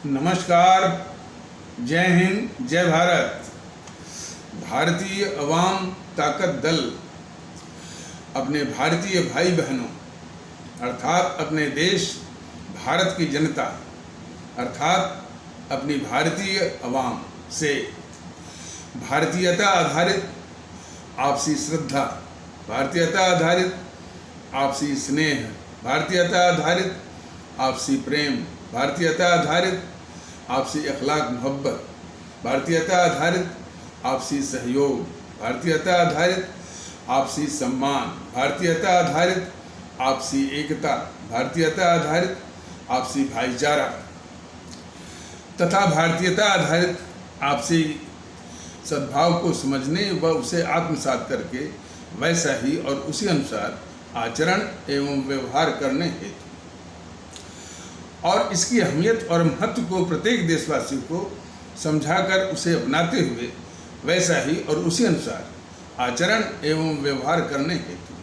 नमस्कार, जय हिंद, जय भारत। भारतीय अवाम ताकत दल अपने भारतीय भाई बहनों अर्थात अपने देश भारत की जनता अर्थात अपनी भारतीय अवाम से भारतीयता आधारित आपसी श्रद्धा, भारतीयता आधारित आपसी स्नेह, भारतीयता आधारित आपसी प्रेम, भारतीयता आधारित आपसी अखलाक मोहब्बत, भारतीयता आधारित आपसी सहयोग, भारतीयता आधारित आपसी सम्मान, भारतीयता आधारित आपसी एकता, भारतीयता आधारित आपसी भाईचारा तथा भारतीयता आधारित आपसी सद्भाव को समझने व उसे आत्मसात करके वैसा ही और उसी अनुसार आचरण एवं व्यवहार करने हेतु और इसकी अहमियत और महत्व को प्रत्येक देशवासी को समझाकर उसे अपनाते हुए वैसा ही और उसी अनुसार आचरण एवं व्यवहार करने हेतु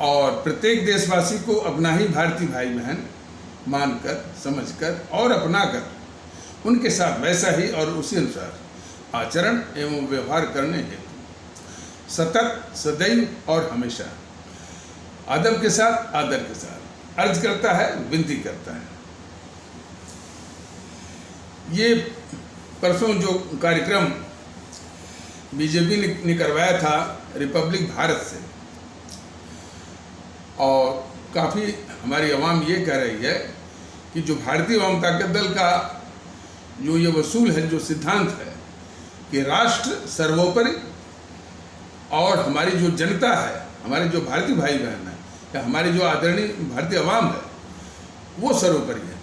और प्रत्येक देशवासी को अपना ही भारतीय भाई बहन मानकर, समझकर और अपनाकर उनके साथ वैसा ही और उसी अनुसार आचरण एवं व्यवहार करने हेतु सतत, सदैव और हमेशा अदब के साथ, आदर के साथ अर्ज करता है, विनती करता है। ये परसों जो कार्यक्रम बीजेपी ने करवाया था रिपब्लिक भारत से, और काफ़ी हमारी आवाम ये कह रही है कि जो भारतीय अवाम ताकत दल का जो ये वसूल है, जो सिद्धांत है कि राष्ट्र सर्वोपरि और हमारी जो जनता है, हमारे जो भारतीय भाई बहन है, या हमारी जो आदरणीय भारतीय अवाम है, वो सर्वोपरि है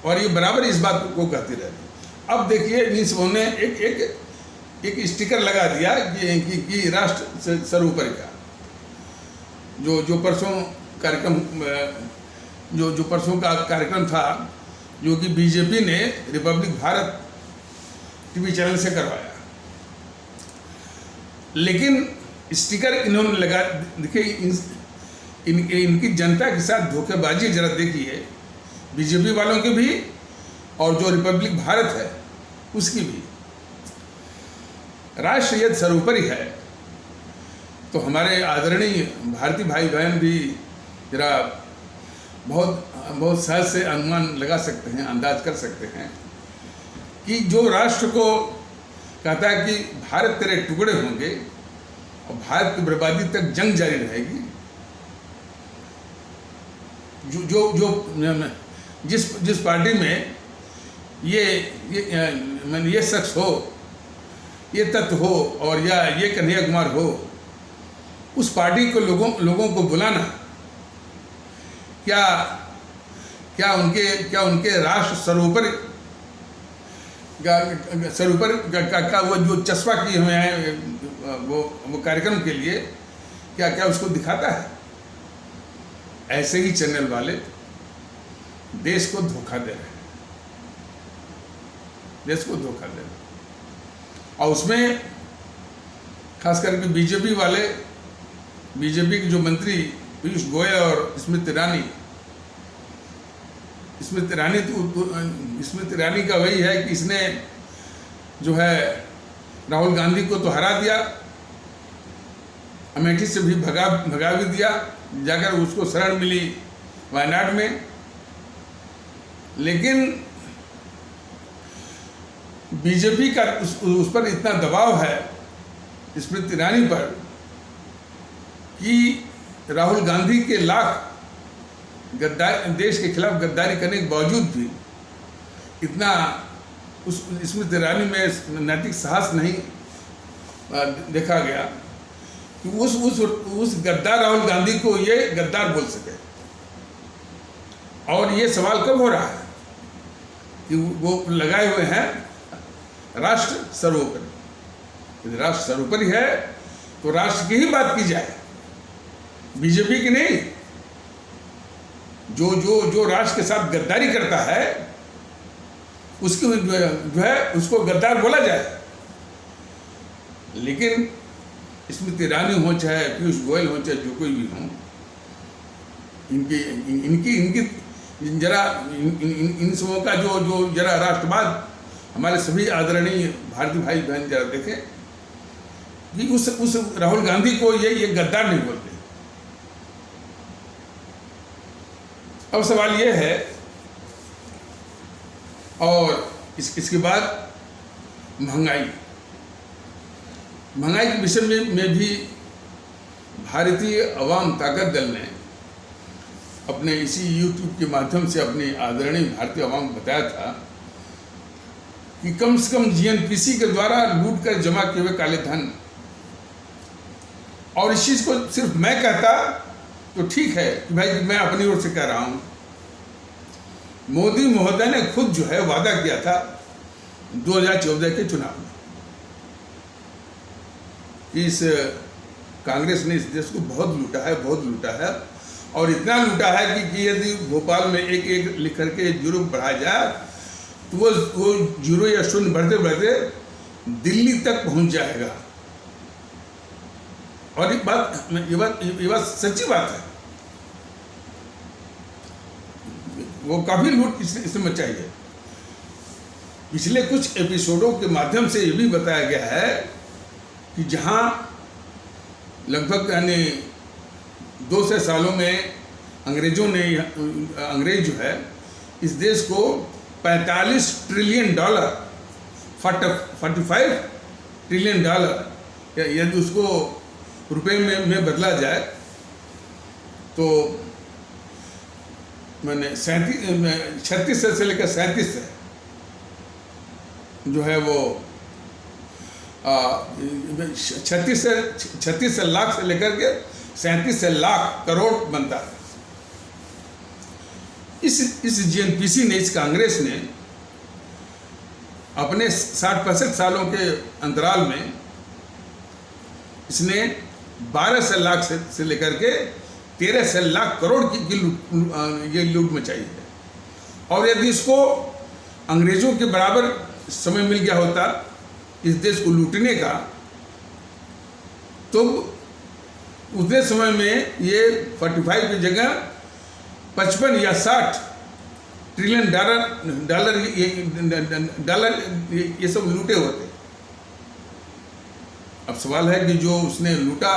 और ये बराबर इस बात को कहती रहती। अब देखिए, उन्होंने एक स्टिकर लगा दिया कि राष्ट्र सर्वोपरि का जो परसों कार्यक्रम जो परसों का कार्यक्रम था, जो कि बीजेपी ने रिपब्लिक भारत टीवी चैनल से करवाया, लेकिन स्टिकर इन्होंने लगा। देखिए, इनकी जनता के साथ धोखेबाजी जरा देखिए, बीजेपी वालों की भी और जो रिपब्लिक भारत है उसकी भी। राष्ट्र यदि सर्वोपरि है तो हमारे आदरणीय भारतीय भाई बहन भी जरा बहुत सहज से अनुमान लगा सकते हैं, अंदाज कर सकते हैं कि जो राष्ट्र को कहता है कि भारत तेरे टुकड़े होंगे और भारत की बर्बादी तक जंग जारी रहेगी, जिस पार्टी में ये शख्स हो, ये तत्व हो और या ये कन्हैया कुमार हो, उस पार्टी को लोगों को बुलाना क्या उनके राष्ट्र सर्वोपरि का वो जो चस्पा किए हुए हैं वो कार्यक्रम के लिए क्या उसको दिखाता है? ऐसे ही चैनल वाले देश को धोखा दे रहे हैं, देश को धोखा दे रहे हैं। और उसमें खास करके बीजेपी के जो मंत्री पीयूष गोयल और स्मृति ईरानी का वही है कि इसने जो है राहुल गांधी को तो हरा दिया, अमेठी से भी भगा भी दिया, जाकर उसको शरण मिली वायनाड में। लेकिन बीजेपी का उस पर इतना दबाव है स्मृति ईरानी पर कि राहुल गांधी के लाख देश के खिलाफ गद्दारी करने के बावजूद भी इतना उस स्मृति ईरानी में नैतिक साहस नहीं देखा गया कि उस गद्दार राहुल गांधी को ये गद्दार बोल सके। और ये सवाल कब हो रहा है कि वो लगाए हुए हैं राष्ट्र सर्वोपरि। यदि राष्ट्र सर्वोपरि है तो राष्ट्र की ही बात की जाए, बीजेपी की नहीं। जो राष्ट्र के साथ गद्दारी करता है उसकी जो है उसको गद्दार बोला जाए। लेकिन स्मृति ईरानी हो, चाहे पीयूष गोयल हो, चाहे जो कोई भी हो, इनकी जरा इन सबों का जो जो जरा राष्ट्रवाद हमारे सभी आदरणीय भारतीय भाई बहन जरा देखें कि उस राहुल गांधी को ये गद्दार नहीं बोलते। अब सवाल ये है, और इसके बाद महंगाई के विषय में भी भारतीय अवाम ताकत दल ने अपने इसी YouTube के माध्यम से अपनी आदरणीय भारतीय अवाम को बताया था कि कम से कम GNPC के द्वारा लूट कर जमा किए हुए काले धन, और इस चीज़ को सिर्फ मैं कहता तो ठीक है कि भाई मैं अपनी ओर से कह रहा हूँ, मोदी महोदय ने खुद जो है वादा किया था 2014 के चुनाव में कि इस कांग्रेस ने इस देश को बहुत लूटा है और इतना लूटा है कि यदि भोपाल में एक लिख करके जीरो बढ़ाया जाए तो वो जीरो या शून्य बढ़ते बढ़ते दिल्ली तक पहुंच जाएगा। और ये बात सच्ची बात है। वो काफी लूट इसमें मचाई है। पिछले कुछ एपिसोडों के माध्यम से ये भी बताया गया है कि जहां लगभग यानी 200 सालों में अंग्रेज जो है इस देश को $45 ट्रिलियन 45 ट्रिलियन डॉलर यदि उसको रुपए में बदला जाए तो मैंने 36 से लेकर 37 जो है वो 36 लाख से लेकर के 37 लाख करोड़ बनता है। इस GNPC ने, इस कांग्रेस ने अपने 60-65 सालों के अंतराल में इसने 12 लाख से लेकर के 13 लाख करोड़ की लूट मचाई है। और यदि इसको अंग्रेजों के बराबर समय मिल गया होता इस देश को लूटने का तो उतने समय में ये 45 की जगह 55 या 60 ट्रिलियन डॉलर ये सब लूटे होते। अब सवाल है कि जो उसने लूटा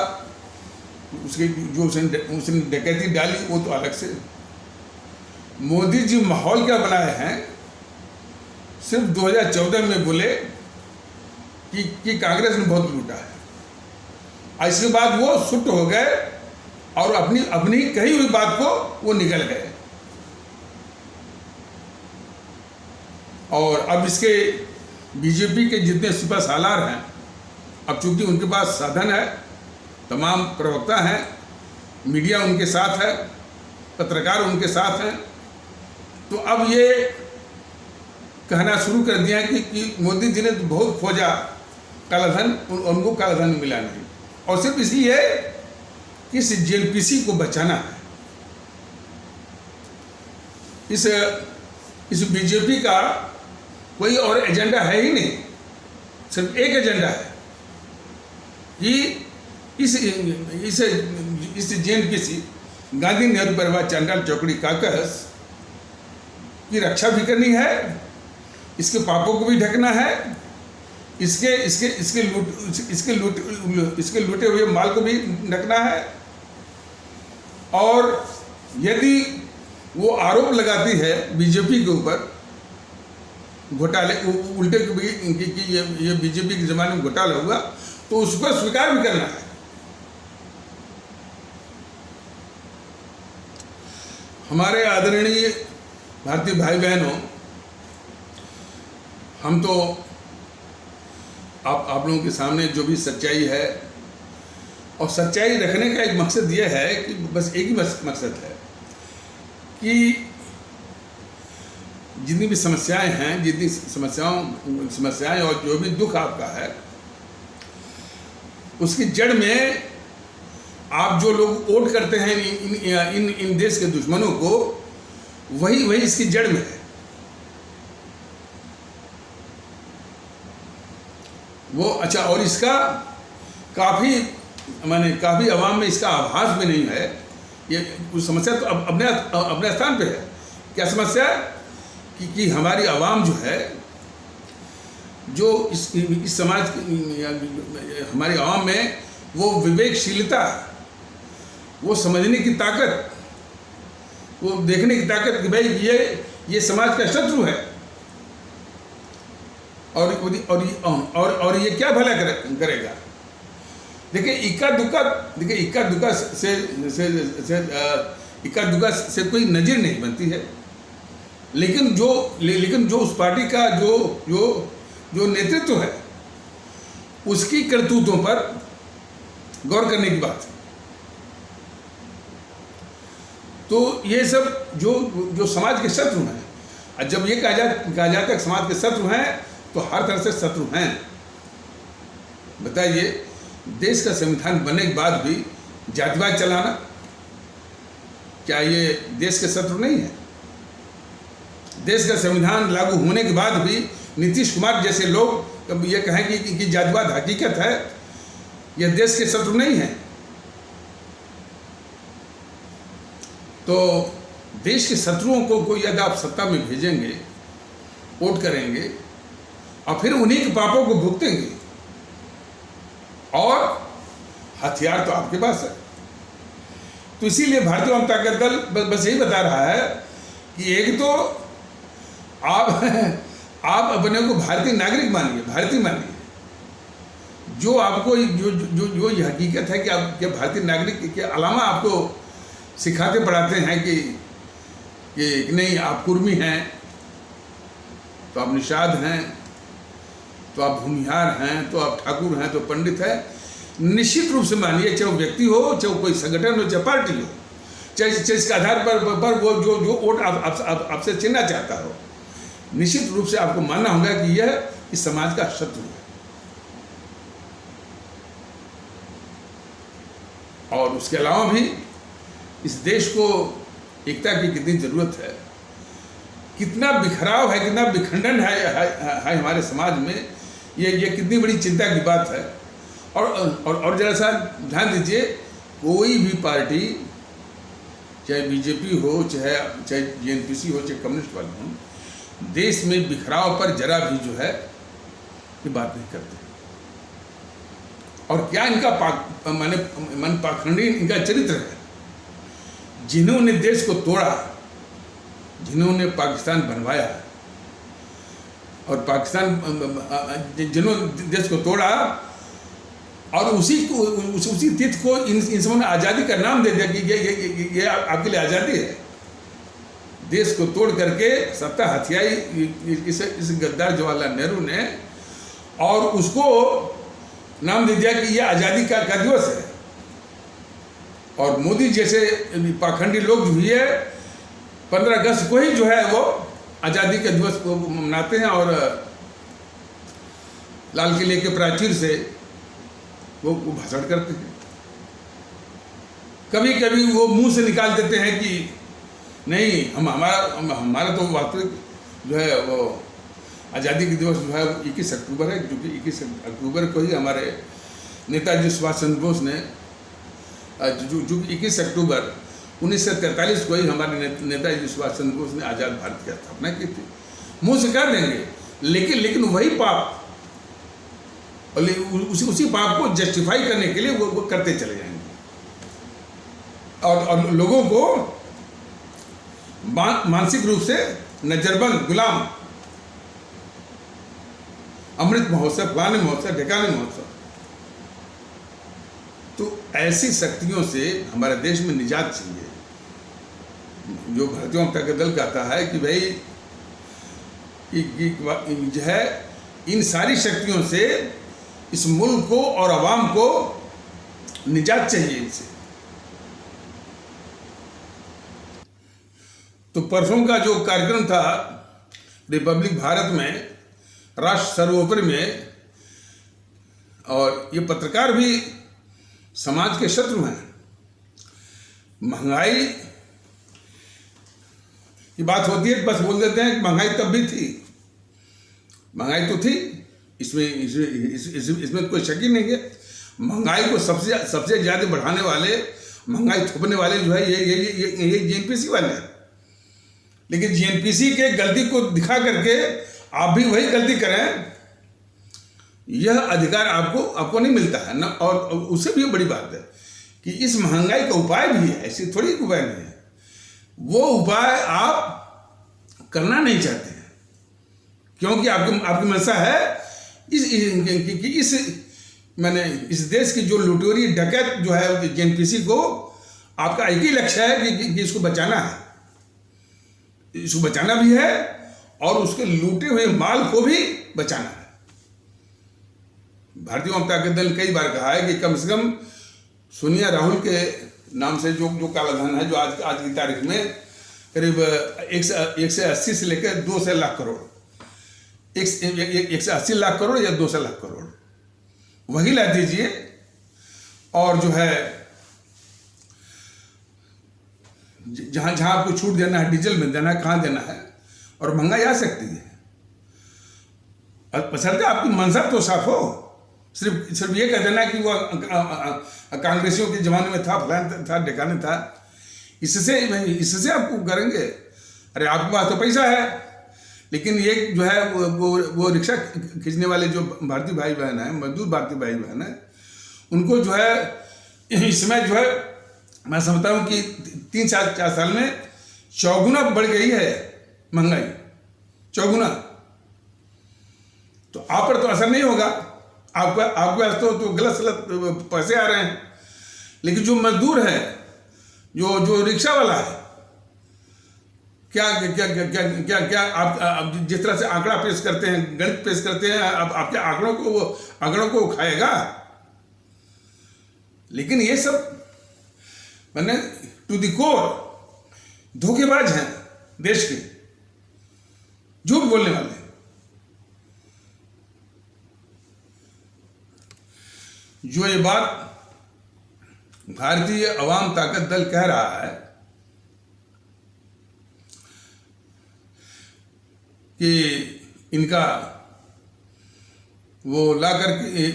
उसके जो उसने डकैती डाली वो तो अलग से। मोदी जी माहौल क्या बनाए हैं, सिर्फ 2014 में बोले कि कांग्रेस ने बहुत लूटा है, इसके बाद वो सुट हो गए और अपनी कही हुई बात को वो निकल गए। और अब इसके बीजेपी के जितने सुपर सालार हैं, अब चूंकि उनके पास साधन है, तमाम प्रवक्ता हैं, मीडिया उनके साथ है, पत्रकार उनके साथ हैं, तो अब ये कहना शुरू कर दिया कि मोदी जी ने तो बहुत खोजा कालाधन, उनको कालाधन मिला नहीं, और सिर्फ इसलिए कि इस GNPC को बचाना है। इस बीजेपी का कोई और एजेंडा है ही नहीं, सिर्फ एक एजेंडा है कि इस GNPC गांधी नेहरू परिवार चांडाल चौकड़ी काकस की रक्षा भी करनी है, इसके पापों को भी ढकना है, इसके लूटे हुए माल को भी ढकना है। और यदि वो आरोप लगाती है बीजेपी के ऊपर घोटाले उल्टे कि ये बीजेपी के ज़माने में घोटाला हुआ, तो उसको स्वीकार भी करना है। हमारे आदरणीय भारतीय भाई बहनों, हम तो आप लोगों के सामने जो भी सच्चाई है, और सच्चाई रखने का एक मकसद ये है कि बस एक ही मकसद है कि जितनी भी समस्याएं हैं, जितनी समस्याएं और जो भी दुख आपका है, उसकी जड़ में आप जो लोग वोट करते हैं इन देश के दुश्मनों को, वही इसकी जड़ में है। वो अच्छा, और इसका काफ़ी आवाम में इसका आभास भी नहीं है। ये समस्या तो अपने स्थान पे है, क्या समस्या है कि हमारी आवाम जो है, जो इस समाज हमारी आवाम में वो विवेकशीलता, वो समझने की ताकत, वो देखने की ताकत कि भाई ये समाज का शत्रु है और ये क्या भला करेगा। देखिए इक्का दुक्का से कोई नज़ीर नहीं बनती है, लेकिन जो उस पार्टी का जो नेतृत्व है उसकी करतूतों पर गौर करने की बात है। तो ये सब जो समाज के शत्रु हैं, और जब ये कहा जाता है कि समाज के शत्रु हैं तो हर तरह से शत्रु हैं। बताइए, देश का संविधान बनने के बाद भी जातिवाद चलाना, क्या ये देश के शत्रु नहीं है? देश का संविधान लागू होने के बाद भी नीतीश कुमार जैसे लोग ये कहें कि जातिवाद हकीकत है, यह देश के शत्रु नहीं है। तो देश के शत्रुओं को यदि आप सत्ता में भेजेंगे, वोट करेंगे और फिर उन्हीं के पापों को भुगतेंगे, और हथियार तो आपके पास है। तो इसीलिए भारतीय जनता दल बस यही बता रहा है कि एक तो आप अपने को भारतीय नागरिक मानिए, भारतीय मानिए। जो आपको जो ये हकीकत है कि आप क्या भारतीय नागरिक के अलावा आपको सिखाते पढ़ाते हैं कि नहीं आप कुर्मी हैं, तो आप निषाद हैं, तो आप भूमिहार हैं, तो आप ठाकुर हैं, तो पंडित हैं। निश्चित रूप से मानिए, चाहे वो व्यक्ति हो, चाहे कोई संगठन हो, चाहे पार्टी हो, चाहे इसके आधार पर वो जो वोट आपसे छीनना चाहता हो, निश्चित रूप से आपको मानना होगा कि यह इस समाज का शत्रु है। और उसके अलावा भी इस देश को एकता की कितनी ज़रूरत है, कितना बिखराव है, कितना विखंडन है हमारे समाज में, ये कितनी बड़ी चिंता की बात है। और जरा सा ध्यान दीजिए, कोई भी पार्टी, चाहे बीजेपी हो, चाहे जेएनपीसी हो, चाहे कम्युनिस्ट वाले हों, देश में बिखराव पर जरा भी जो है ये बात नहीं करते। और क्या इनका मन पाखंडी इनका चरित्र है। जिन्होंने देश को तोड़ा, जिन्होंने पाकिस्तान बनवाया, और पाकिस्तान जिन्होंने देश को तोड़ा और उसी तिथ को इन सबों ने आज़ादी का नाम दे दिया कि ये आपके लिए आज़ादी है। देश को तोड़ करके सत्ता हथियाई इस गद्दार जवाहरलाल नेहरू ने, और उसको नाम दे दिया कि यह आज़ादी का दिवस है। और मोदी जैसे पाखंडी लोग भी है 15 अगस्त को ही जो है वो आज़ादी के दिवस को मनाते हैं, और लाल किले के प्राचीर से वो भाषण करते हैं। कभी कभी वो मुंह से निकाल देते हैं कि नहीं, हमारा तो वास्तविक जो है वो आज़ादी के दिवस जो है 21 अक्टूबर है, क्योंकि 21 अक्टूबर को ही हमारे नेताजी सुभाष चंद्र बोस ने जो 21 अक्टूबर 1943 को ही हमारे नेताजी सुभाष चंद्र बोस ने आज़ाद भारत की स्थापना की थी। मुंह से कह देंगे, लेकिन वही पाप, और उसी पाप को जस्टिफाई करने के लिए वो करते चले जाएंगे, और लोगों को मानसिक रूप से नजरबंद, गुलाम, अमृत महोत्सव, फलाने महोत्सव, ढिकाने महोत्सव। तो ऐसी शक्तियों से हमारे देश में निजात चाहिए। जो भारतीय जनता दल कहता है कि भाई जो है इन सारी शक्तियों से इस मुल्क को और आवाम को निजात चाहिए इनसे। तो परसों का जो कार्यक्रम था रिपब्लिक भारत में, राष्ट्र सर्वोपरि में, और ये पत्रकार भी समाज के शत्रु हैं। महंगाई की बात होती है, बस बोल देते हैं कि महंगाई तब भी थी। महंगाई तो थी, इसमें कोई शक ही नहीं है। महंगाई को सबसे ज़्यादा बढ़ाने वाले, महंगाई थोपने वाले जो है ये जेएनपीसी वाले हैं। लेकिन जीएनपीसी के गलती को दिखा करके आप भी वही गलती करें, यह अधिकार आपको नहीं मिलता है ना। और उससे भी बड़ी बात है कि इस महंगाई का उपाय भी है, ऐसी थोड़ी उपाय नहीं है, वो उपाय आप करना नहीं चाहते हैं क्योंकि आपकी मंशा है इस देश की जो लुटेरी डकैत जो है जीएनपीसी को, आपका एक ही लक्ष्य है कि इसको बचाना है, इसको बचाना भी है और उसके लूटे हुए माल को भी बचाना है। भारतीय जनता दल ने कई बार कहा है कि कम से कम सोनिया राहुल के नाम से जो काला धन है, जो आज की तारीख में करीब 180 से लेकर 200 लाख करोड़, 180 लाख करोड़ या 200 लाख करोड़, वही ला दीजिए और जो है जहां आपको छूट देना है, डीजल में देना है, कहां देना है, और महंगाई आ सकती है। बशर्ते आपकी मंशा तो साफ हो। सिर्फ ये कह देना कि वो कांग्रेसियों के जमाने में था, फलाना था, ढिकाने था, इससे आपको करेंगे। अरे आपके पास तो पैसा है, लेकिन ये जो है वो रिक्शा खींचने वाले जो भारतीय भाई बहन हैं, मजदूर भारतीय भाई बहन हैं, उनको जो है इस समय जो है मैं समझता हूँ कि 3-4 साल में चौगुना बढ़ गई है महंगाई, चौगुना। तो आप पर तो असर नहीं होगा, आपके पास तो गलत पैसे आ रहे हैं, लेकिन जो मजदूर है, जो रिक्शा वाला है, क्या क्या क्या क्या क्या क्या आप जिस तरह से आंकड़ा पेश करते हैं, गणित पेश करते हैं, आपके आंकड़ों को खाएगा। लेकिन ये सब मैंने टू द कोर धोखेबाज हैं देश के, झूठ बोलने वाले। जो ये बात भारतीय अवाम ताकत दल कह रहा है कि इनका वो ला करके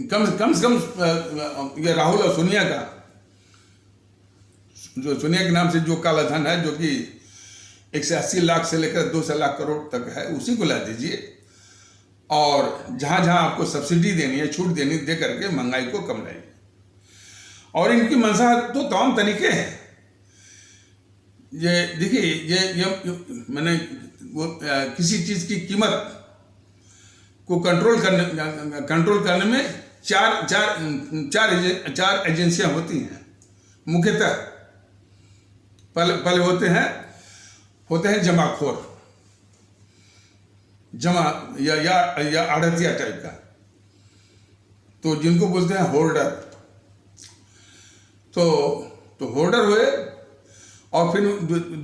कम से कम ये राहुल और सोनिया का, जो सोनिया के नाम से जो काला धन है, जो कि 180 लाख से लेकर 200 लाख करोड़ तक है, उसी को ला दीजिए और जहां जहां आपको सब्सिडी देनी है, छूट देनी, दे करके महंगाई को कम लाइए। और इनकी मंशा तो तमाम तरीके हैं। ये देखिए, ये मैंने वो किसी चीज की कीमत को कंट्रोल करने में चार एजेंसियां होती हैं मुख्यतः। पहले होते हैं जमाखोर, जमा या आढ़तिया टाइप का, तो जिनको बोलते हैं होल्डर। तो होल्डर हुए, और फिर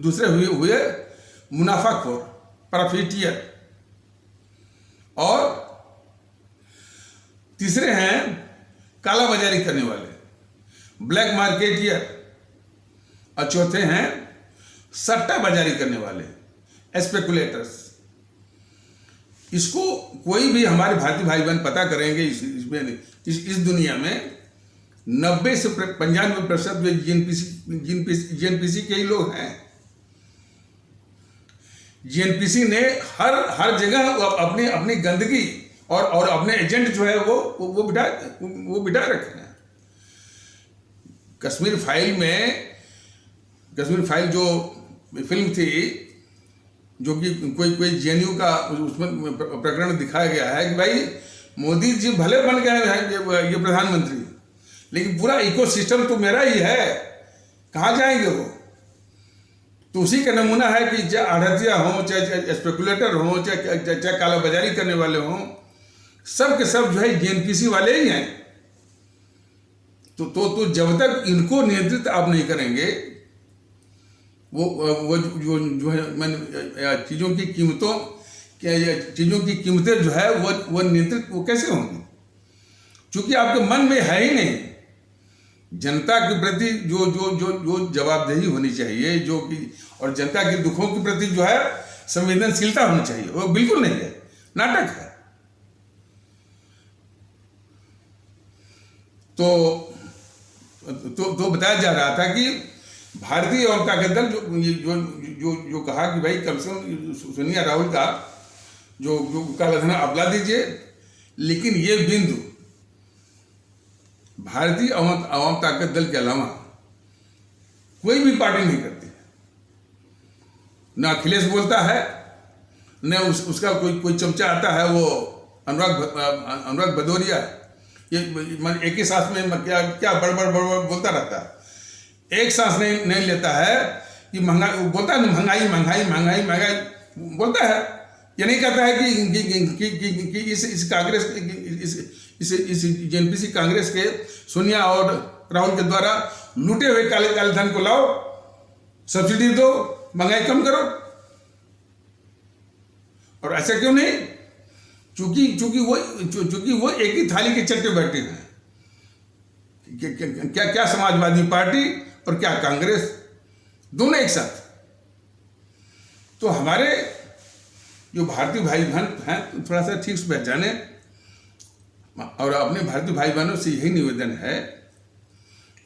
दूसरे हुए मुनाफाखोर, प्रॉफिटियर, और तीसरे हैं काला बाजारी करने वाले, ब्लैक मार्केटियर, और चौथे हैं सट्टा बाजारी करने वाले, स्पेकुलेटर्स। इसको कोई भी हमारे भारतीय भाई बहन पता करेंगे, इस दुनिया में 90 से 95% जो जीएनपीसी के ही लोग हैं। जीएनपीसी ने हर जगह अपनी गंदगी और अपने एजेंट जो है वो बिठा रखे हैं। कश्मीर फाइल जो फिल्म थी, जो कि कोई जेएनयू का उसमें प्रकरण दिखाया गया है कि भाई मोदी जी भले बन गए हैं ये प्रधानमंत्री, लेकिन पूरा इकोसिस्टम तो मेरा ही है, कहाँ जाएंगे वो? तो उसी का नमूना है कि चाहे आढ़तिया हो, चाहे स्पेकुलेटर हो, चाहे काला बाजारी करने वाले हों, सब के सब जो है जीएनपीसी वाले ही हैं। तो जब तक इनको नियंत्रित आप नहीं करेंगे, वो जो है मैंने चीज़ों की कीमतें जो है वो नियंत्रित वो कैसे होंगी? क्योंकि आपके मन में है ही नहीं जनता के प्रति जो जवाबदेही होनी चाहिए, जो कि और जनता के दुखों के प्रति जो है संवेदनशीलता होनी चाहिए, वो बिल्कुल नहीं है, नाटक है। तो बताया जा रहा था कि भारतीय जनता के दल जो जो जो कहा कि भाई कम से कम सोनिया राहुल का जो कालाधन अपला दीजिए, लेकिन ये बिंदु भारतीय आवाम ताकत दल के अलावा कोई भी पार्टी नहीं करती। न अखिलेश बोलता है, न उसका कोई चमचा आता है, वो अनुराग भदौरिया, ये एक ही सांस में क्या बड़बड़ बोलता रहता है, एक सांस नहीं लेता है कि महंगाई बोलता है, महंगाई महंगाई महंगाई महंगाई बोलता है। ये नहीं कहता है कि इस कांग्रेस इस जेएनपीसी कांग्रेस के सोनिया और राहुल के द्वारा लूटे हुए काले धन को लाओ, सब्सिडी दो, महंगाई कम करो। और ऐसा क्यों नहीं? चूंकि वो एक ही थाली के चट्टे बैठे हैं। क्या समाजवादी पार्टी और क्या कांग्रेस, दोनों एक साथ। तो हमारे जो भारतीय भाई बहन हैं थोड़ा सा ठीक से पहचाने, और अपने भारतीय भाई बहनों से यही निवेदन है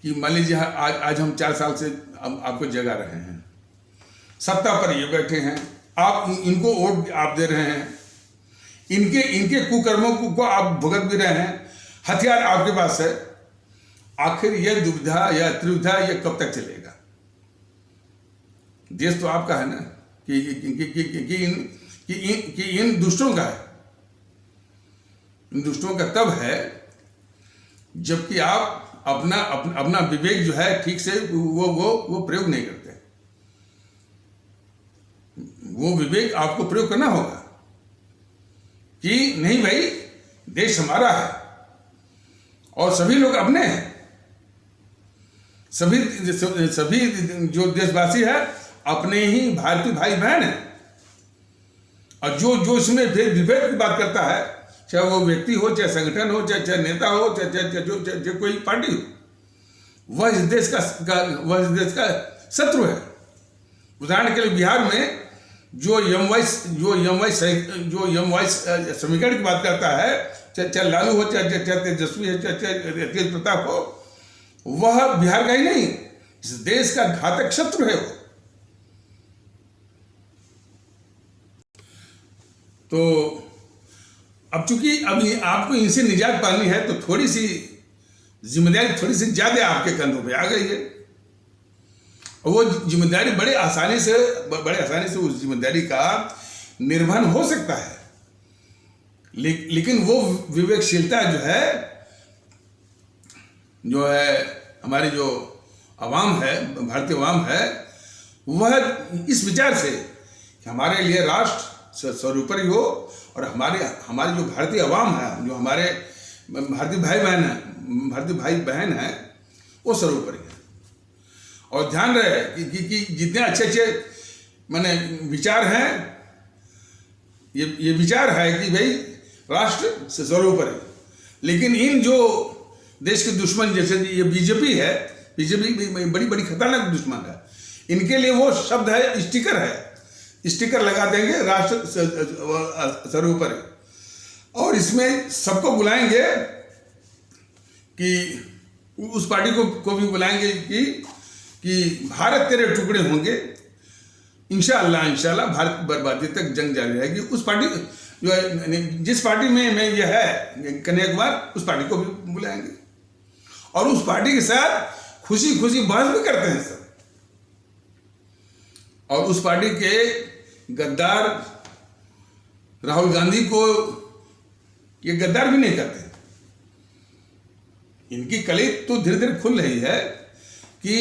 कि मान लीजिए आज हम 4 साल से आपको जगा रहे हैं, सत्ता पर ये बैठे हैं, आप इनको वोट आप दे रहे हैं, इनके कुकर्मों को आप भुगत भी रहे हैं, हथियार आपके पास है। आखिर यह दुविधा या त्रिविधा यह कब तक चलेगा? देश तो आपका है ना, कि इन दुष्टों का है। इन दुष्टों का तब है जबकि आप अपना विवेक जो है ठीक से वो प्रयोग नहीं करते। वो विवेक आपको प्रयोग करना होगा कि नहीं भाई, देश हमारा है और सभी लोग अपने हैं, सभी जो देशवासी है अपने ही भारतीय भाई बहन है। और जो इसमें विभेद की बात करता है, चाहे वो व्यक्ति हो, चाहे संगठन हो, चाहे नेता हो, चाहे कोई पार्टी हो, वह इस देश का शत्रु है। उदाहरण के लिए बिहार में जो एम वाई समीकरण की बात करता है, चाहे लालू हो, चाहे तेजस्वी है, चाहे तेज प्रताप हो, वह बिहार का ही नहीं, इस देश का घातक शत्रु है वो। तो अब चूंकि अभी आपको इनसे निजात पानी है, तो थोड़ी सी जिम्मेदारी थोड़ी सी ज्यादा आपके कंधों पे आ गई है। और वो जिम्मेदारी बड़े आसानी से उस जिम्मेदारी का निर्वहन हो सकता है, लेकिन वो विवेकशीलता जो है हमारी जो आवाम है, भारतीय आवाम है, वह इस विचार से कि हमारे लिए राष्ट्र सर्वोपरि हो, और हमारी जो भारतीय आवाम है, जो हमारे भारतीय भाई बहन हैं, वो सर्वोपरि है। और ध्यान रहे कि जितने अच्छे माने विचार हैं, ये विचार है कि भाई राष्ट्र से सर्वोपरि, लेकिन इन जो देश के दुश्मन जैसे ये बीजेपी है, बीजेपी बड़ी खतरनाक दुश्मन है। इनके लिए वो शब्द है, स्टिकर लगा देंगे राष्ट्र सर्वोपरि, और इसमें सबको बुलाएंगे कि उस पार्टी को भी बुलाएंगे कि भारत तेरे टुकड़े होंगे, इंशाअल्लाह भारत बर्बादी तक जंग जारी रहेगी। उस पार्टी जो है, जिस पार्टी में ये है कन्याकुमार, उस पार्टी को भी बुलाएंगे और उस पार्टी के साथ खुशी बहस भी करते हैं सब। और उस पार्टी के गद्दार राहुल गांधी को ये गद्दार भी नहीं करते। इनकी कली तो धीरे धीरे खुल रही है कि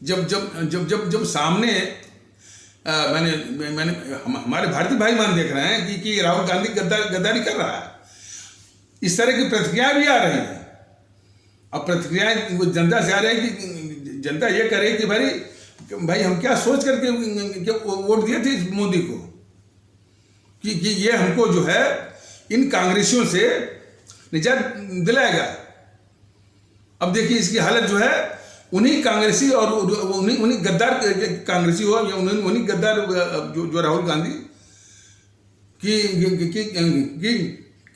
जब सामने मैंने हमारे भारतीय भाई मान देख रहे हैं कि राहुल गांधी गद्दारी कर रहा है, इस तरह की प्रतिक्रियाएं भी आ रही हैं। अब प्रतिक्रियाएं जनता से आ रही है कि जनता ये करे कि भाई हम क्या सोच करके वोट दिए थे मोदी को कि ये हमको जो है इन कांग्रेसियों से निजात दिलाएगा। अब देखिए इसकी हालत जो है, उन्हीं कांग्रेसी और उन्हीं गद्दार कांग्रेसी हो या उन्हीं गद्दार जो राहुल गांधी की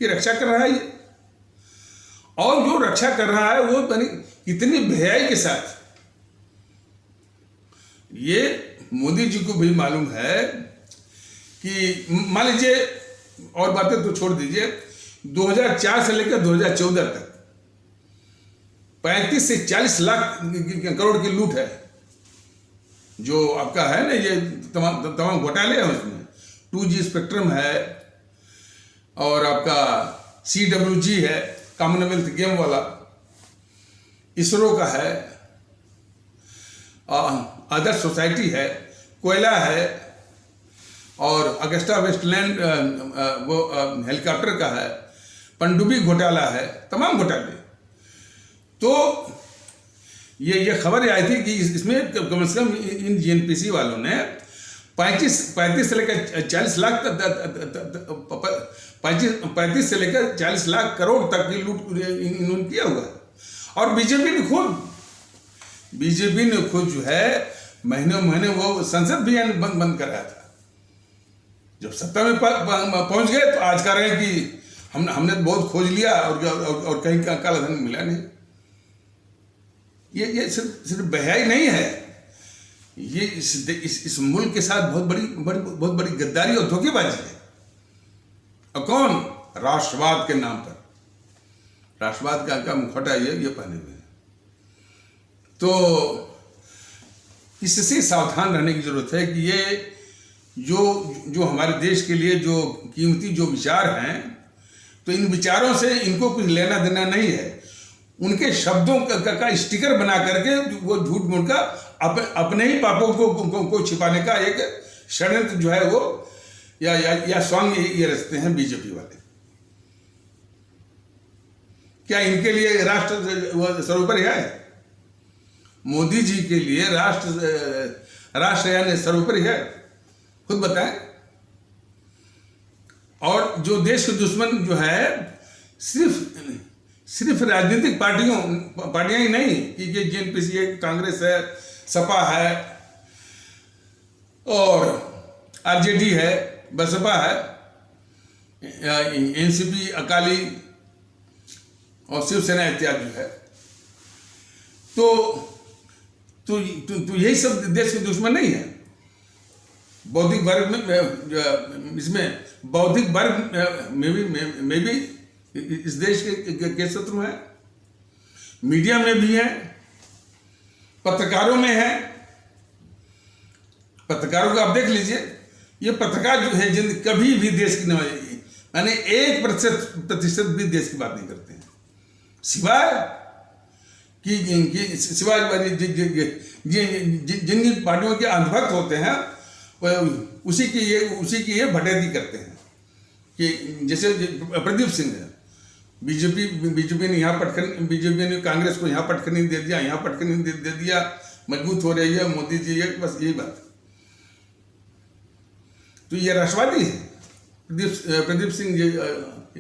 रक्षा कर रहा है ये। और जो रक्षा कर रहा है वो इतनी बेहयाई के साथ ये मोदी जी को भी मालूम है कि मान लीजिए, और बातें तो छोड़ दीजिए, 2004 से लेकर 2014 तक 35 से 40 लाख करोड़ की लूट है जो आपका है ना, ये तमाम घोटाले हैं उसमें। 2G स्पेक्ट्रम है, और आपका CWG है, कॉमनवेल्थ गेम वाला, इसरो का है, आदर्श सोसाइटी है, कोयला है, और अगस्टा वेस्टलैंड वो हेलीकॉप्टर का है, पनडुब्बी घोटाला है, तमाम घोटाले। तो ये खबर आई थी कि इसमें कम से कम इन GNPC वालों ने 35 से लेकर 40 लाख 35 से लेकर 40 लाख करोड़ तक की लूट इन्होंने किया हुआ है। और बीजेपी ने खुद जो है महीने वो संसद भी बंद कराया था। जब सत्ता में पहुंच गए तो आज कह रहे हैं कि हमने बहुत खोज लिया और कहीं काला धन मिला नहीं। ये सिर्फ बहयाई नहीं है, ये इस मुल्क के साथ बहुत बड़ी गद्दारी और धोखेबाजी है। और कौन? राष्ट्रवाद के नाम पर, राष्ट्रवाद का मुखौटा ये पहने हुए हैं। तो इससे सावधान रहने की जरूरत है कि ये जो हमारे देश के लिए जो कीमती जो विचार हैं, तो इन विचारों से इनको कुछ लेना देना नहीं है। उनके शब्दों का स्टिकर बना करके वो झूठ मूठ का अपने ही पापों को छिपाने का एक षड्यंत्र जो है वो या स्वांग ये रचते हैं बीजेपी वाले। क्या इनके लिए राष्ट्र सर्वोपरि है? मोदी जी के लिए राष्ट्र यानी सर्वोपरि है? खुद बताएं। और जो देश के दुश्मन जो है सिर्फ राजनीतिक पार्टियां ही नहीं कि GNPC है, कांग्रेस है, सपा है, और RJD है, बसपा है, NCP, अकाली और शिवसेना इत्यादि है। तो यही सब देश के दुश्मन नहीं है। बौद्धिक वर्ग में इसमें बौद्धिक वर्ग में भी इस देश के शत्रु हैं, मीडिया में भी हैं, पत्रकारों में हैं। पत्रकारों को आप देख लीजिए, ये पत्रकार जो है जिन कभी भी देश की यानी 1% भी देश की बात नहीं करते हैं, सिवाय जिनकी पार्टियों के अंधभक्त होते हैं उसी की ये भटेती करते हैं। कि जैसे प्रदीप सिंह है, बीजेपी ने यहाँ पटखनी, बीजेपी ने कांग्रेस को यहाँ पटखनी दे दिया, यहाँ पटखनी दे दिया, मजबूत हो रही है मोदी जी, ये बस यही बात। तो ये राष्ट्रवादी है प्रदीप सिंह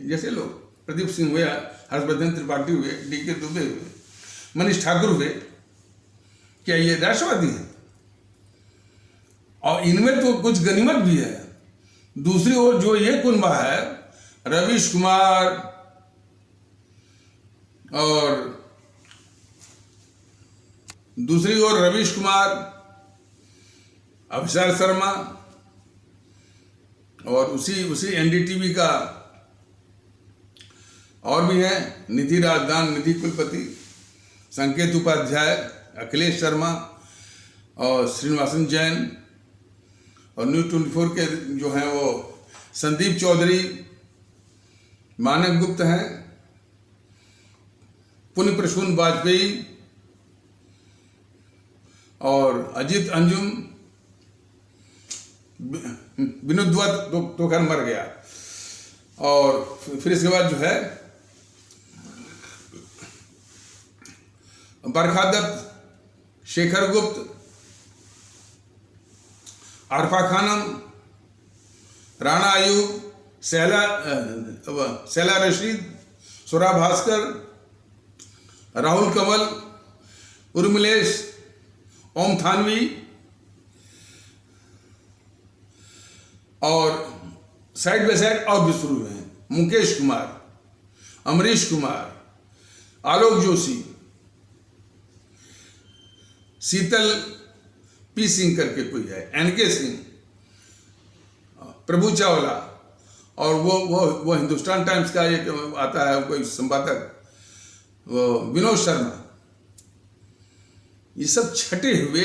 जैसे लोग। प्रदीप सिंह हुए, हर्षवर्धन त्रिपाठी हुए, DK दुबे हुए, मनीष ठाकुर हुए, क्या ये राष्ट्रवादी है? और इनमें तो कुछ गनीमत भी है। दूसरी ओर जो ये कुनबा है, रवीश कुमार और दूसरी ओर रवीश कुमार, अभिषेक शर्मा और उसी NDTV का और भी है, निधि राजदान, निधि कुलपति, संकेत उपाध्याय, अखिलेश शर्मा और श्रीनिवासन जैन, और न्यूज़ 24 के जो हैं वो संदीप चौधरी, मानक गुप्त हैं, पुण्य प्रसून वाजपेयी और अजीत अंजुम। विनोद दुआ तो खैर मर गया। और फिर इसके बाद जो है बरखा दत्त, शेखर गुप्त, आरफा खानम, राणा आयूब, सैला रशीद, सुरा भास्कर, राहुल कंवल, उर्मिलेश, ओम थानवी और साइड बाय साइड और भी शुरू हुए हैं, मुकेश कुमार, अमरीश कुमार, आलोक जोशी, शीतल पी सिंह करके कोई है, एनके सिंह, प्रभु चावला, और वो हिंदुस्तान टाइम्स का एक आता है कोई संपादक वो विनोद शर्मा, ये सब छटे हुए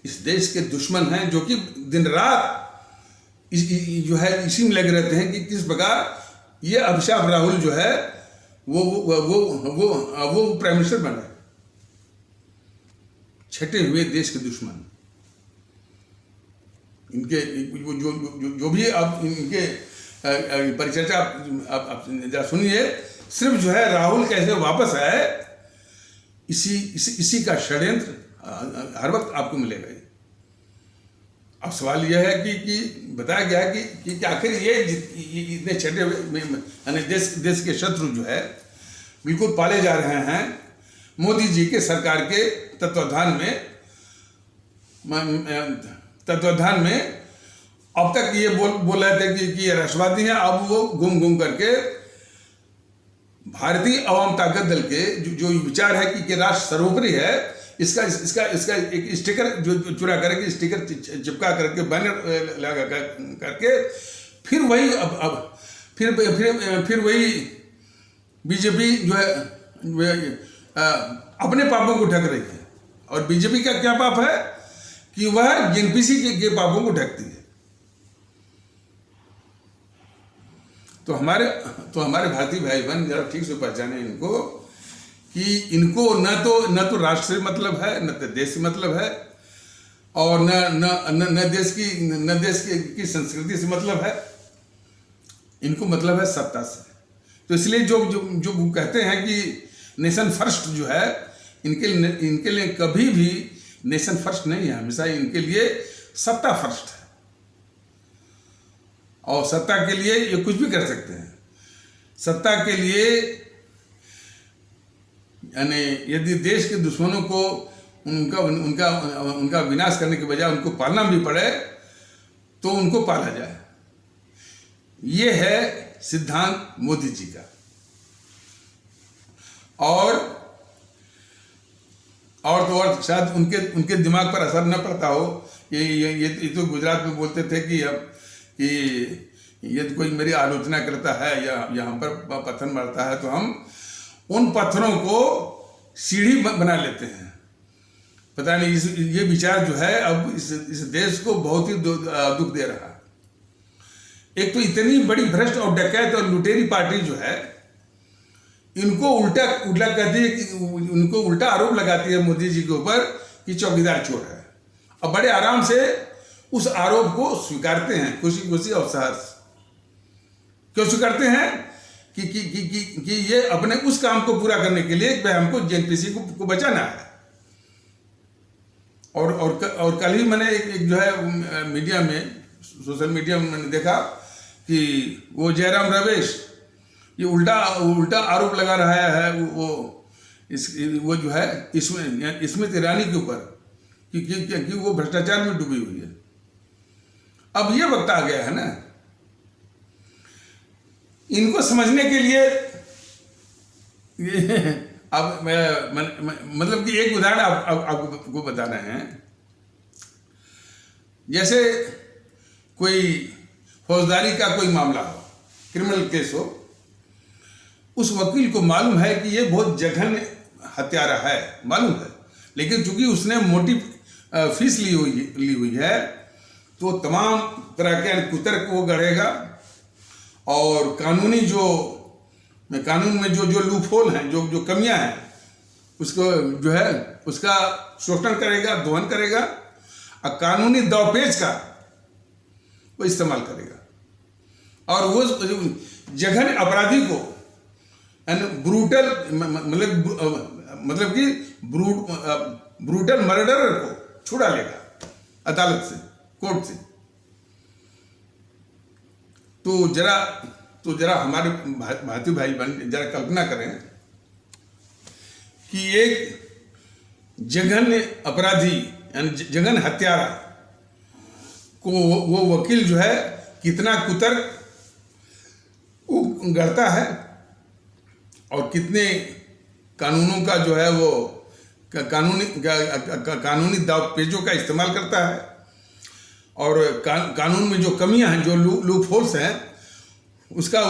इस देश के दुश्मन हैं, जो कि दिन रात जो है इसी में लगे रहते हैं कि किस प्रकार ये अभिशाप राहुल जो है वो प्राइम मिनिस्टर बने। छटे हुए देश के दुश्मन इनके जो भी आप इनके परिचर्चा आप जरा सुनिए। सिर्फ जो है राहुल कैसे वापस आए, इसी का षड्यंत्र हर वक्त आपको मिलेगा। अब सवाल यह है कि बताया गया है कि आखिर ये इतने छठे हुए देश के शत्रु जो है बिल्कुल पाले जा रहे हैं मोदी जी के सरकार के तत्वाधान में। अब तक ये बोल रहे थे कि ये राष्ट्रवादी हैं, अब वो घूम करके भारतीय अवाम ताकत दल के जो विचार है कि राष्ट्र सर्वोपरि है, इसका एक स्टिकर जो चुरा करके स्टिकर चिपका करके बैनर लगा करके फिर वही बीजेपी जो है अपने पापों को ढक रही है। और बीजेपी का क्या पाप है कि वह एनपीसी के पापों को ढकती है। तो हमारे भारतीय भाई बहन जरा ठीक से पहचाने इनको कि इनको न तो राष्ट्र से मतलब है, न तो देश से मतलब है, और न देश की संस्कृति से मतलब है। इनको मतलब है सत्ता से। तो इसलिए जो कहते हैं कि नेशन फर्स्ट जो है, इनके लिए कभी भी नेशन फर्स्ट नहीं है, हमेशा इनके लिए सत्ता फर्स्ट है। और सत्ता के लिए ये कुछ भी कर सकते हैं। सत्ता के लिए यानी यदि देश के दुश्मनों को उनका विनाश करने के बजाय उनको पालना भी पड़े तो उनको पाला जाए। ये है सिद्धांत मोदी जी का। और तो शायद उनके दिमाग पर असर न पड़ता हो। ये तो गुजरात में बोलते थे कि यदि कोई मेरी आलोचना करता है या हम पर पत्थर मारता है तो हम उन पत्थरों को सीढ़ी बना लेते हैं। पता नहीं ये विचार जो है अब इस देश को बहुत ही दुख दे रहा है। एक तो इतनी बड़ी भ्रष्ट और डकैत और लुटेरी पार्टी जो है, इनको उल्टा कहती है कि उनको उल्टा आरोप लगाती है मोदी जी के ऊपर कि चौकीदार चोर है। अब बड़े आराम से उस आरोप को स्वीकारते हैं, खुशी और साहस। क्यों स्वीकारते हैं? कि ये अपने उस काम को पूरा करने के लिए भाई हमको जेएनपीसी को बचाना है। और कल ही मैंने एक जो है मीडिया में, सोशल मीडिया में मैंने देखा कि वो जयराम रमेश ये उल्टा आरोप लगा रहा है वो जो है स्मृति ईरानी के ऊपर कि वो भ्रष्टाचार में डूबी हुई है। अब ये वक्त आ गया है ना, इनको समझने के लिए अब मतलब कि एक उदाहरण आपको बता रहे हैं। जैसे कोई फौजदारी का कोई मामला हो, क्रिमिनल केस हो, उस वकील को मालूम है कि ये बहुत जघन्य हत्यारा है, मालूम है, लेकिन चूंकि उसने मोटी फीस ली हुई है तो तमाम तरह के कुतर्क वो गढ़ेगा और कानून में जो लूपहोल हैं, जो कमियां हैं, उसको जो है उसका शोषण करेगा, दोहन करेगा और कानूनी दावपेच का वो इस्तेमाल करेगा। और वो जघन्य अपराधी को ब्रूटल मतलब कि ब्रूटल मर्डरर को छुड़ा लेगा अदालत से, कोर्ट से। तो जरा हमारे भारतीय भाई बहन जरा कल्पना करें कि एक जघन्य अपराधी यानी जघन्य हत्यारा को वो वकील जो है कितना कुतर्क गढ़ता है और कितने कानूनों का जो है वो कानूनी दावपेचों का इस्तेमाल करता है और कानून में जो कमियां हैं, जो लूप होल्स हैं, उसका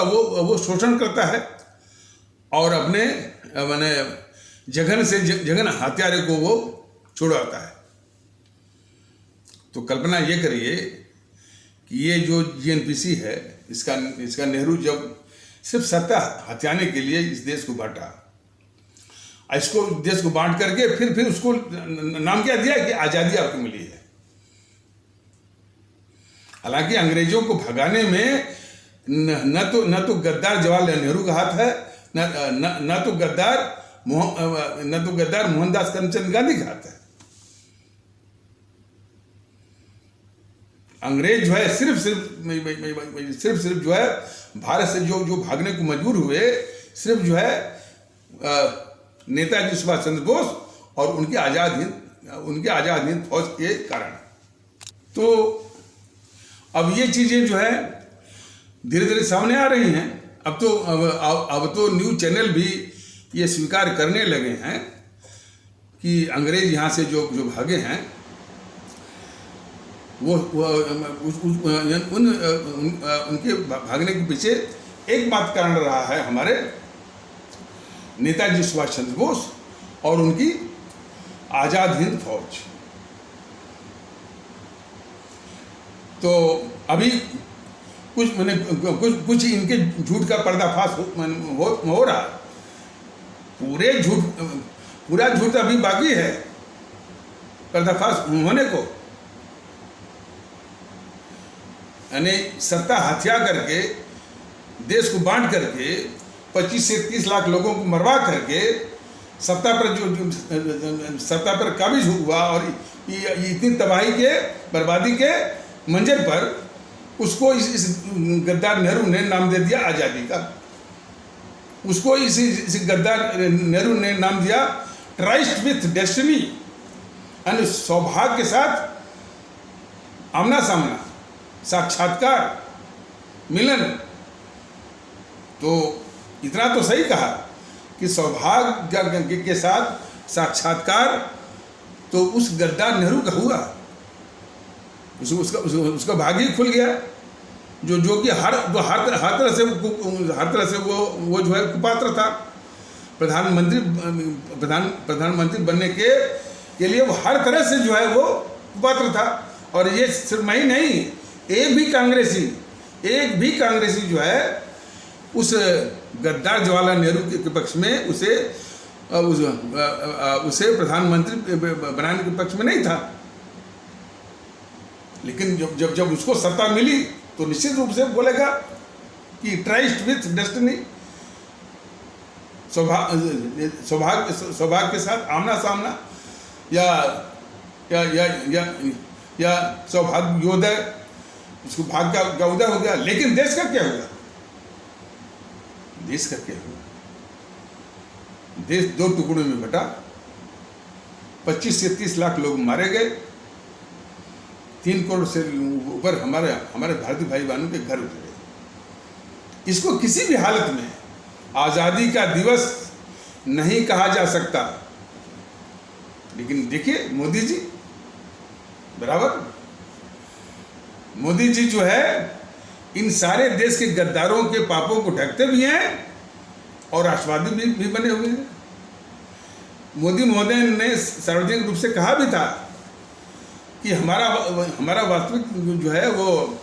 वो शोषण करता है और अपने माने जघन हत्यारे को वो छुड़वाता है। तो कल्पना ये करिए कि ये जो जीएनपीसी है, इसका नेहरू जब सिर्फ सत्ता हथियाने के लिए इस देश को बांटा, इसको देश को बांट करके फिर उसको नाम क्या दिया कि आज़ादी आपको मिली है। हालांकि अंग्रेजों को भगाने में न तो गद्दार जवाहरलाल नेहरू का हाथ है, न तो गद्दार मोहनदास करमचंद गांधी का हाथ है। अंग्रेज जो है सिर्फ जो है भारत से जो भागने को मजबूर हुए, सिर्फ जो है नेताजी सुभाष चंद्र बोस और उनके आजाद हिंद फौज के कारण। तो अब ये चीजें जो है धीरे धीरे सामने आ रही हैं। अब तो न्यूज चैनल भी ये स्वीकार करने लगे हैं कि अंग्रेज यहाँ से जो भागे हैं उनके भागने के पीछे एकमात्र कारण रहा है हमारे नेताजी सुभाष चंद्र बोस और उनकी आजाद हिंद फौज। तो अभी कुछ इनके झूठ का पर्दाफाश हो रहा। पूरा झूठ अभी बाकी है पर्दाफाश होने को। यानी सत्ता हत्या करके, देश को बांट करके, 25 से 30 लाख लोगों को मरवा करके सत्ता पर काबिज हुआ और इतनी तबाही के, बर्बादी के मंजर पर उसको इस गद्दार नेहरू ने नाम दे दिया आज़ादी का। उसको इस गद्दार नेहरू ने नाम दिया ट्राइस्ट विथ डेस्टिनी, यानी सौभाग्य के साथ आमना सामना, साक्षात्कार, मिलन। तो इतना तो सही कहा कि सौभाग्य के साथ साक्षात्कार तो उस गद्दार नेहरू का हुआ। उसका भाग्य ही खुल गया, जो कि हर तरह से वो जो है कुपात्र था। प्रधानमंत्री बनने के लिए वो हर तरह से जो है वो कुपात्र था। और ये सिर्फ मैं ही नहीं, एक भी कांग्रेसी जो है उस गद्दार जवाहरलाल नेहरू के पक्ष में उसे प्रधानमंत्री बनाने के पक्ष में नहीं था। लेकिन जब उसको सत्ता मिली तो निश्चित रूप से बोलेगा कि ट्राइस्ट विथ डेस्टिनी, सौभाग्य के साथ आमना सामना, या सौभाग्योदय, उसको भाग्य का उदय हो गया। लेकिन देश का क्या हुआ? देश का क्या हुआ? देश 2 टुकड़ों में बटा, 25 से 30 लाख लोग मारे गए, 3 करोड़ से ऊपर हमारे भारतीय भाई बहनों के घर उजड़े। इसको किसी भी हालत में आज़ादी का दिवस नहीं कहा जा सकता। लेकिन देखिए मोदी जी बराबर, मोदी जी जो है इन सारे देश के गद्दारों के पापों को ढकते भी हैं और राष्ट्रवादी भी बने हुए हैं। मोदी महोदय ने सार्वजनिक रूप से कहा भी था कि हमारा वास्तविक जो है वो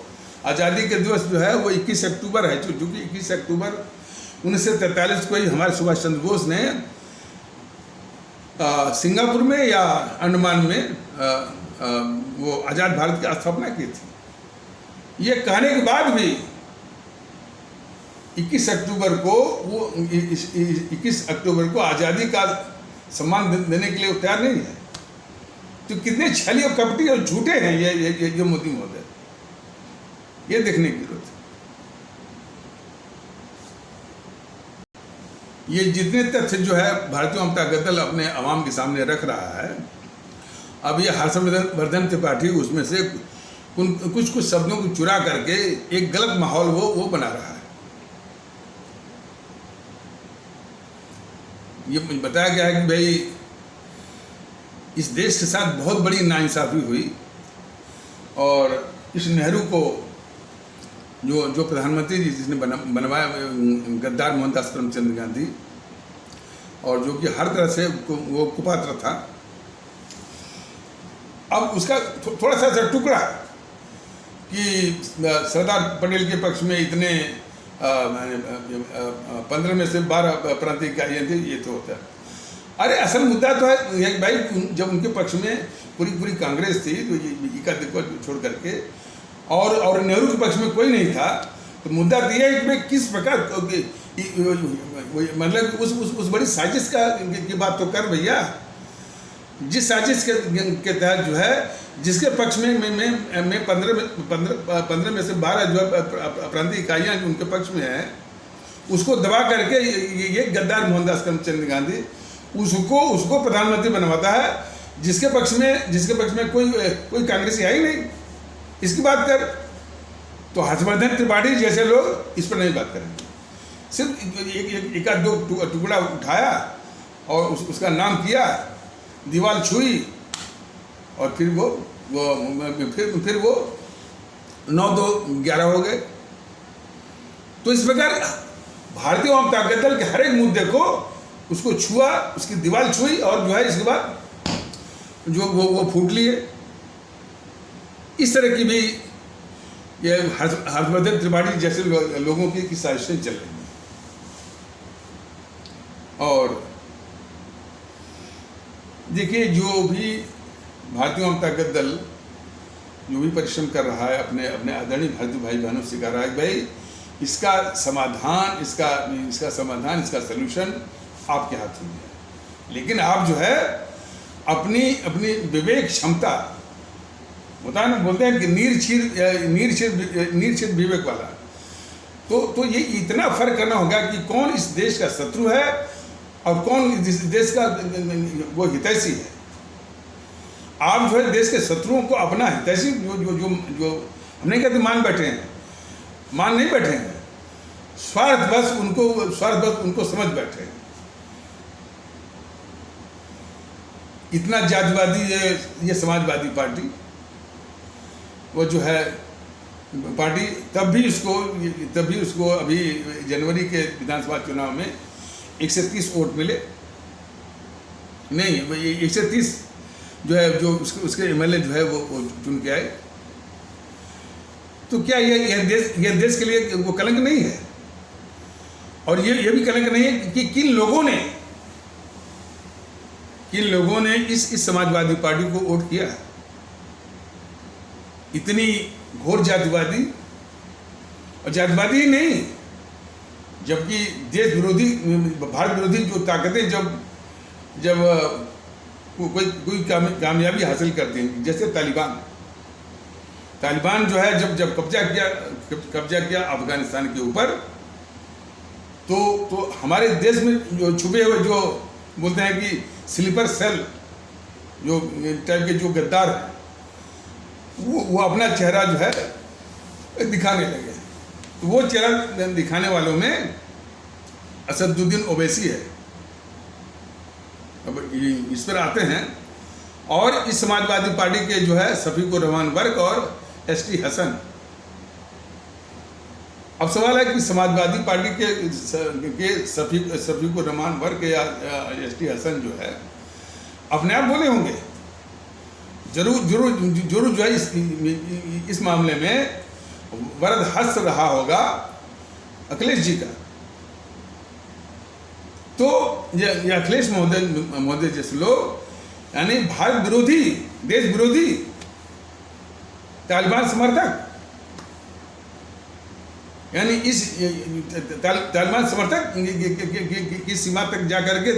आज़ादी के दिवस जो है वो 21 अक्टूबर है, जो कि 21 अक्टूबर 1943 को ही हमारे सुभाष चंद्र बोस ने सिंगापुर में या अंडमान में वो आज़ाद भारत की स्थापना की थी। ये कहने के बाद भी 21 अक्टूबर को आज़ादी का सम्मान देने के लिए तैयार नहीं है। तो कितने छली और कपटी और झूठे हैं ये मोदी महोदय, ये देखने की जरूरत है। ये जितने तथ्य जो है भारतीय जनता दल अपने आवाम के सामने रख रहा है, अब ये हर्षवर्धन त्रिपाठी उसमें से कुछ शब्दों को चुरा करके एक गलत माहौल वो बना रहा है। ये बताया गया है कि भाई इस देश के साथ बहुत बड़ी नाइंसाफ़ी हुई और इस नेहरू को जो प्रधानमंत्री जी जिसने बनवाया गद्दार मोहनदास करमचंद गांधी, और जो कि हर तरह से वो कुपात्र था। अब उसका थोड़ा सा टुकड़ा कि सरदार पटेल के पक्ष में इतने 15 में से 12 प्रांतीय इकाइयाँ थी, ये तो होता है। अरे असल मुद्दा तो है भाई, जब उनके पक्ष में पूरी कांग्रेस थी तो ये इक्का दुक्का छोड़ करके और नेहरू के पक्ष में कोई नहीं था, तो मुद्दा तो यह है कि भाई किस प्रकार मतलब उस बड़ी साजिश की बात तो कर भैया, जिस साजिश के तहत जो है जिसके पक्ष में मैं 15 में से 12 जो प्रांतीय इकाइयाँ उनके पक्ष में है, उसको दबा करके ये गद्दार मोहनदास करमचंद गांधी उसको प्रधानमंत्री बनवाता है, जिसके पक्ष में कोई कांग्रेसी है ही नहीं। इसकी बात कर तो हर्षवर्धन त्रिपाठी जैसे लोग इस पर नहीं बात करेंगे। सिर्फ एक दो टुकड़ा उठाया और उसका नाम किया, दीवार छुई और फिर वो 9-2-11 हो गए। तो इस प्रकार भारतीय जनता दल के हर एक मुद्दे को उसको छुआ, उसकी दीवार छुई और जो है इसके बाद जो वो फूट लिए। इस तरह की भी ये हर्षवर्धन त्रिपाठी जैसे लोगों की साजिशें चल रही हैं। और देखिए, जो भी भारतीय जनता दल जो भी परिश्रम कर रहा है अपने आदरणीय भारतीय भाई बहनों से कह रहा है भाई इसका समाधान, इसका सलूशन आपके हाथ में है। लेकिन आप जो है अपनी विवेक क्षमता होता है ना, बोलते हैं कि नीरछिद विवेक वाला, तो ये इतना फर्क करना होगा कि कौन इस देश का शत्रु है और कौन इस देश का वो हितैषी है। आप जो है देश के शत्रुओं को अपना हितैषी जो हमने कहते मान नहीं बैठे हैं, स्वार्थवश उनको समझ बैठे हैं। इतना जातिवादी ये समाजवादी पार्टी वो जो है पार्टी तब भी उसको अभी जनवरी के विधानसभा चुनाव में 130 वोट मिले नहीं, 130 जो है जो उसके एमएलए जो है वो चुन के आए। तो क्या यह देश के लिए वो कलंक नहीं है? और ये भी कलंक नहीं है कि किन लोगों ने इस समाजवादी पार्टी को वोट किया। इतनी घोर जातिवादी, और जातिवादी ही नहीं, जबकि देश विरोधी, भारत विरोधी जो ताकतें जब कोई कामयाबी हासिल करती हैं, जैसे तालिबान जो है जब कब्जा किया अफगानिस्तान के ऊपर, तो हमारे देश में जो छुपे हुए जो बोलते हैं कि स्लीपर सेल जो टाइप के जो गद्दार हैं, वो अपना चेहरा जो है दिखाने लगे। तो वो चेहरा दिखाने वालों में असदुद्दीन ओवैसी है। अब इस पर आते हैं, और इस समाजवादी पार्टी के जो है शफीकुर रहमान वर्क और एसटी हसन। अब सवाल है कि समाजवादी पार्टी के शफीकुर रहमान वर्क या एसटी हसन जो है अपने आप बोले होंगे, जरूर जो है इस मामले में वरद हस्त रहा होगा अखिलेश जी का। तो ये अखिलेश महोदय जैसे लोग, यानी भारत विरोधी, देश विरोधी, तालिबान समर्थक, यानी इस तालिबान समर्थक की सीमा तक जाकर के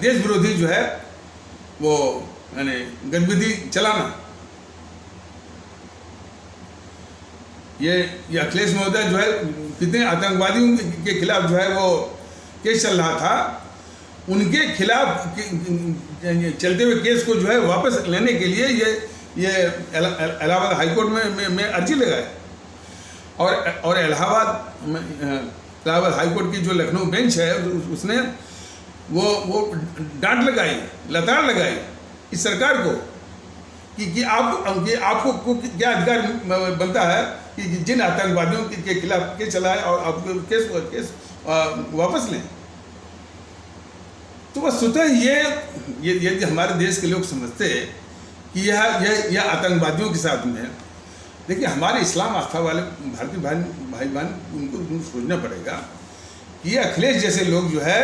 देश विरोधी जो है वो यानी गतिविधि चलाना। ये अखिलेश महोदय जो है कितने आतंकवादियों के खिलाफ जो है वो केस चल रहा था, उनके खिलाफ चलते हुए केस को जो है वापस लेने के लिए ये इलाहाबाद हाईकोर्ट में अर्जी लगाए। और इलाहाबाद हाईकोर्ट की जो लखनऊ बेंच है उसने वो डांट लगाई, लताड़ लगाई इस सरकार को कि आपको क्या अधिकार बनता है कि जिन आतंकवादियों के खिलाफ केस चलाए और आप केस वापस लें। तो बस स्वतः ये हमारे देश के लोग समझते हैं कि यह आतंकवादियों के साथ में है। देखिए, हमारे इस्लाम आस्था वाले भारतीय भाई बहन उनको सोचना पड़ेगा कि ये अखिलेश जैसे लोग जो है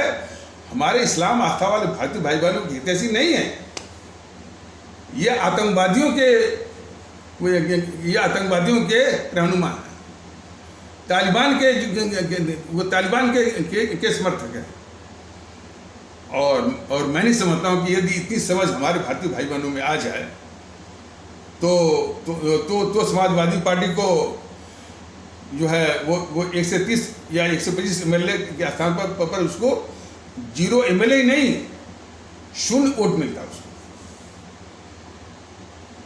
हमारे इस्लाम आस्था वाले भारतीय भाई बहनों की हितैषी नहीं है। ये आतंकवादियों के रहनुमा हैं, तालिबान के समर्थक हैं। और मैं नहीं समझता हूँ कि यदि इतनी समझ हमारे भारतीय भाई बहनों में आ जाए तो समाजवादी पार्टी को जो है वो 130 या 125 एमएलए के स्थान पर उसको 0 एमएलए ही नहीं, 0 वोट मिलता उसको।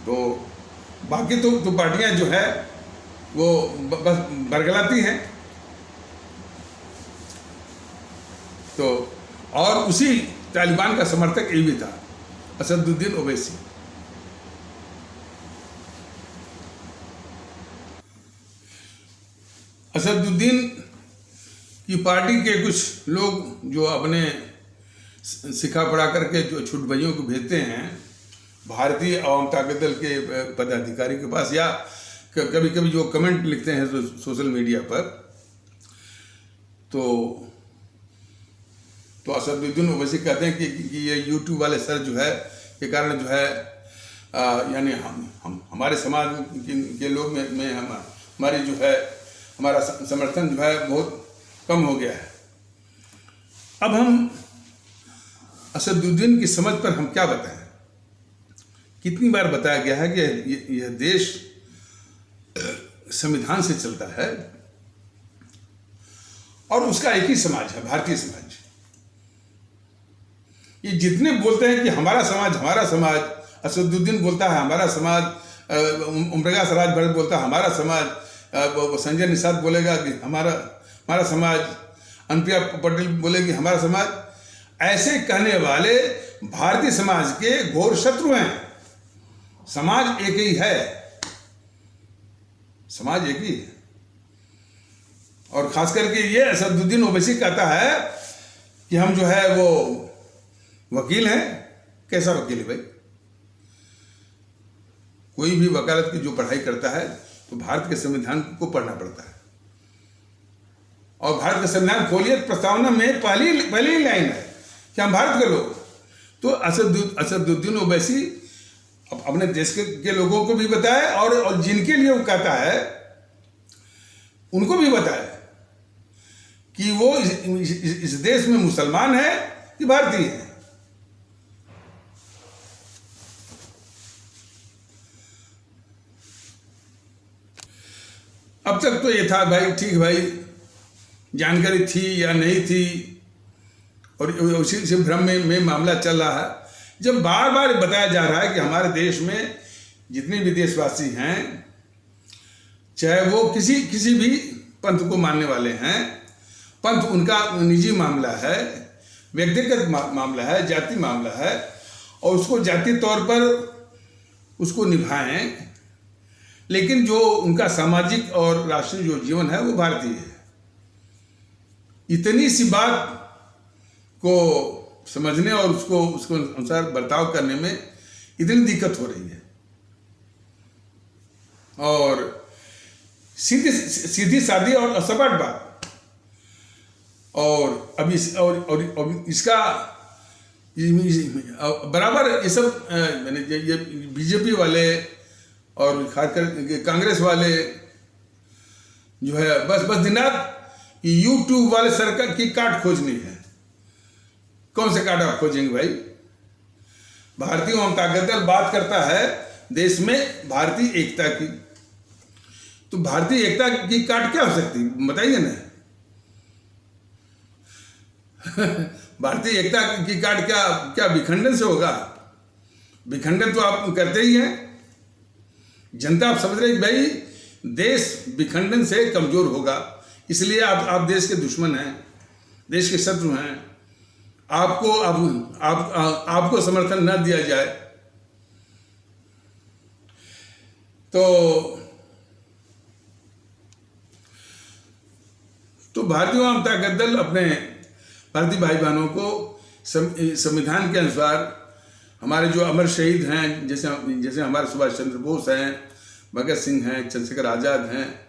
तो बाकी तो पार्टियां जो है वो बस बरगलाती हैं। तो और उसी तालिबान का समर्थक ये भी था, असदुद्दीन ओवैसी। असदुद्दीन की पार्टी के कुछ लोग जो अपने सिखा पढ़ा करके जो छुटभइयों को भेजते हैं भारतीय आवाम ताकत दल के पदाधिकारी के पास, या कभी कभी जो कमेंट लिखते हैं सोशल मीडिया पर, तो असदुद्दीन ओवैसी कहते हैं कि ये यूट्यूब वाले सर जो है के कारण जो है यानी हम हमारे समाज के लोग में हमारी जो है हमारा समर्थन जो है बहुत कम हो गया है। अब हम असदुद्दीन की समझ पर हम क्या बताएं? कितनी बार बताया गया है कि यह देश संविधान से चलता है और उसका एक ही समाज है, भारतीय समाज। ये जितने बोलते हैं कि हमारा समाज, असदुद्दीन बोलता है हमारा समाज, ओमप्रकाश राजभर बोलता है हमारा समाज, संजय निषाद बोलेगा कि हमारा समाज, अनुप्रिया पटेल बोलेगी हमारा समाज। ऐसे कहने वाले भारतीय समाज के घोर शत्रु हैं। समाज एक ही है, समाज एक ही है। और खास करके ये असदुद्दीन ओवैसी कहता है कि हम जो है वो वकील हैं। कैसा वकील है भाई? कोई भी वकालत की जो पढ़ाई करता है तो भारत के संविधान को पढ़ना पड़ता है। और भारत का संविधान खोलिए, प्रस्तावना में पहली ही लाइन है कि हम भारत के लोग। तो असदुद्दीन ओवैसी अपने देश के लोगों को भी बताए और जिनके लिए वो कहता है उनको भी बताए कि वो इस देश में मुसलमान है कि भारतीय है। अब तक तो ये था भाई, ठीक भाई, जानकारी थी या नहीं थी, और उसी से भ्रम में मामला चल रहा है। जब बार बार बताया जा रहा है कि हमारे देश में जितने भी देशवासी हैं, चाहे वो किसी भी पंथ को मानने वाले हैं, पंथ उनका निजी मामला है, व्यक्तिगत मामला है, जाति मामला है, और उसको जातीय तौर पर उसको निभाएं, लेकिन जो उनका सामाजिक और राष्ट्रीय जो जीवन है वो भारतीय है। इतनी सी बात को समझने और उसको अनुसार बर्ताव करने में इतनी दिक्कत हो रही है। और सीधी सादी और असपाट बात। और अब इसका बराबर ये सब ये बीजेपी वाले और खासकर कांग्रेस वाले जो है बस दिन रात यूट्यूब वाले सरकार की काट खोजनी है। कौन से काट आप खोजेंगे भाई? भारतीय आवाम ताकत दल बात करता है देश में भारतीय एकता की, तो भारतीय एकता की काट क्या हो सकती है बताइए ना। भारतीय एकता की काट क्या विखंडन से होगा? विखंडन तो आप करते ही हैं। जनता आप समझ रहे कि भाई देश विखंडन से कमजोर होगा, इसलिए आप देश के दुश्मन हैं, देश के शत्रु हैं। आपको समर्थन न दिया जाए तो भारतीय आम ताकत दल अपने भारतीय भाई बहनों को संविधान के अनुसार हमारे जो अमर शहीद हैं, जैसे हमारे सुभाष चंद्र बोस हैं, भगत सिंह हैं, चंद्रशेखर आज़ाद हैं,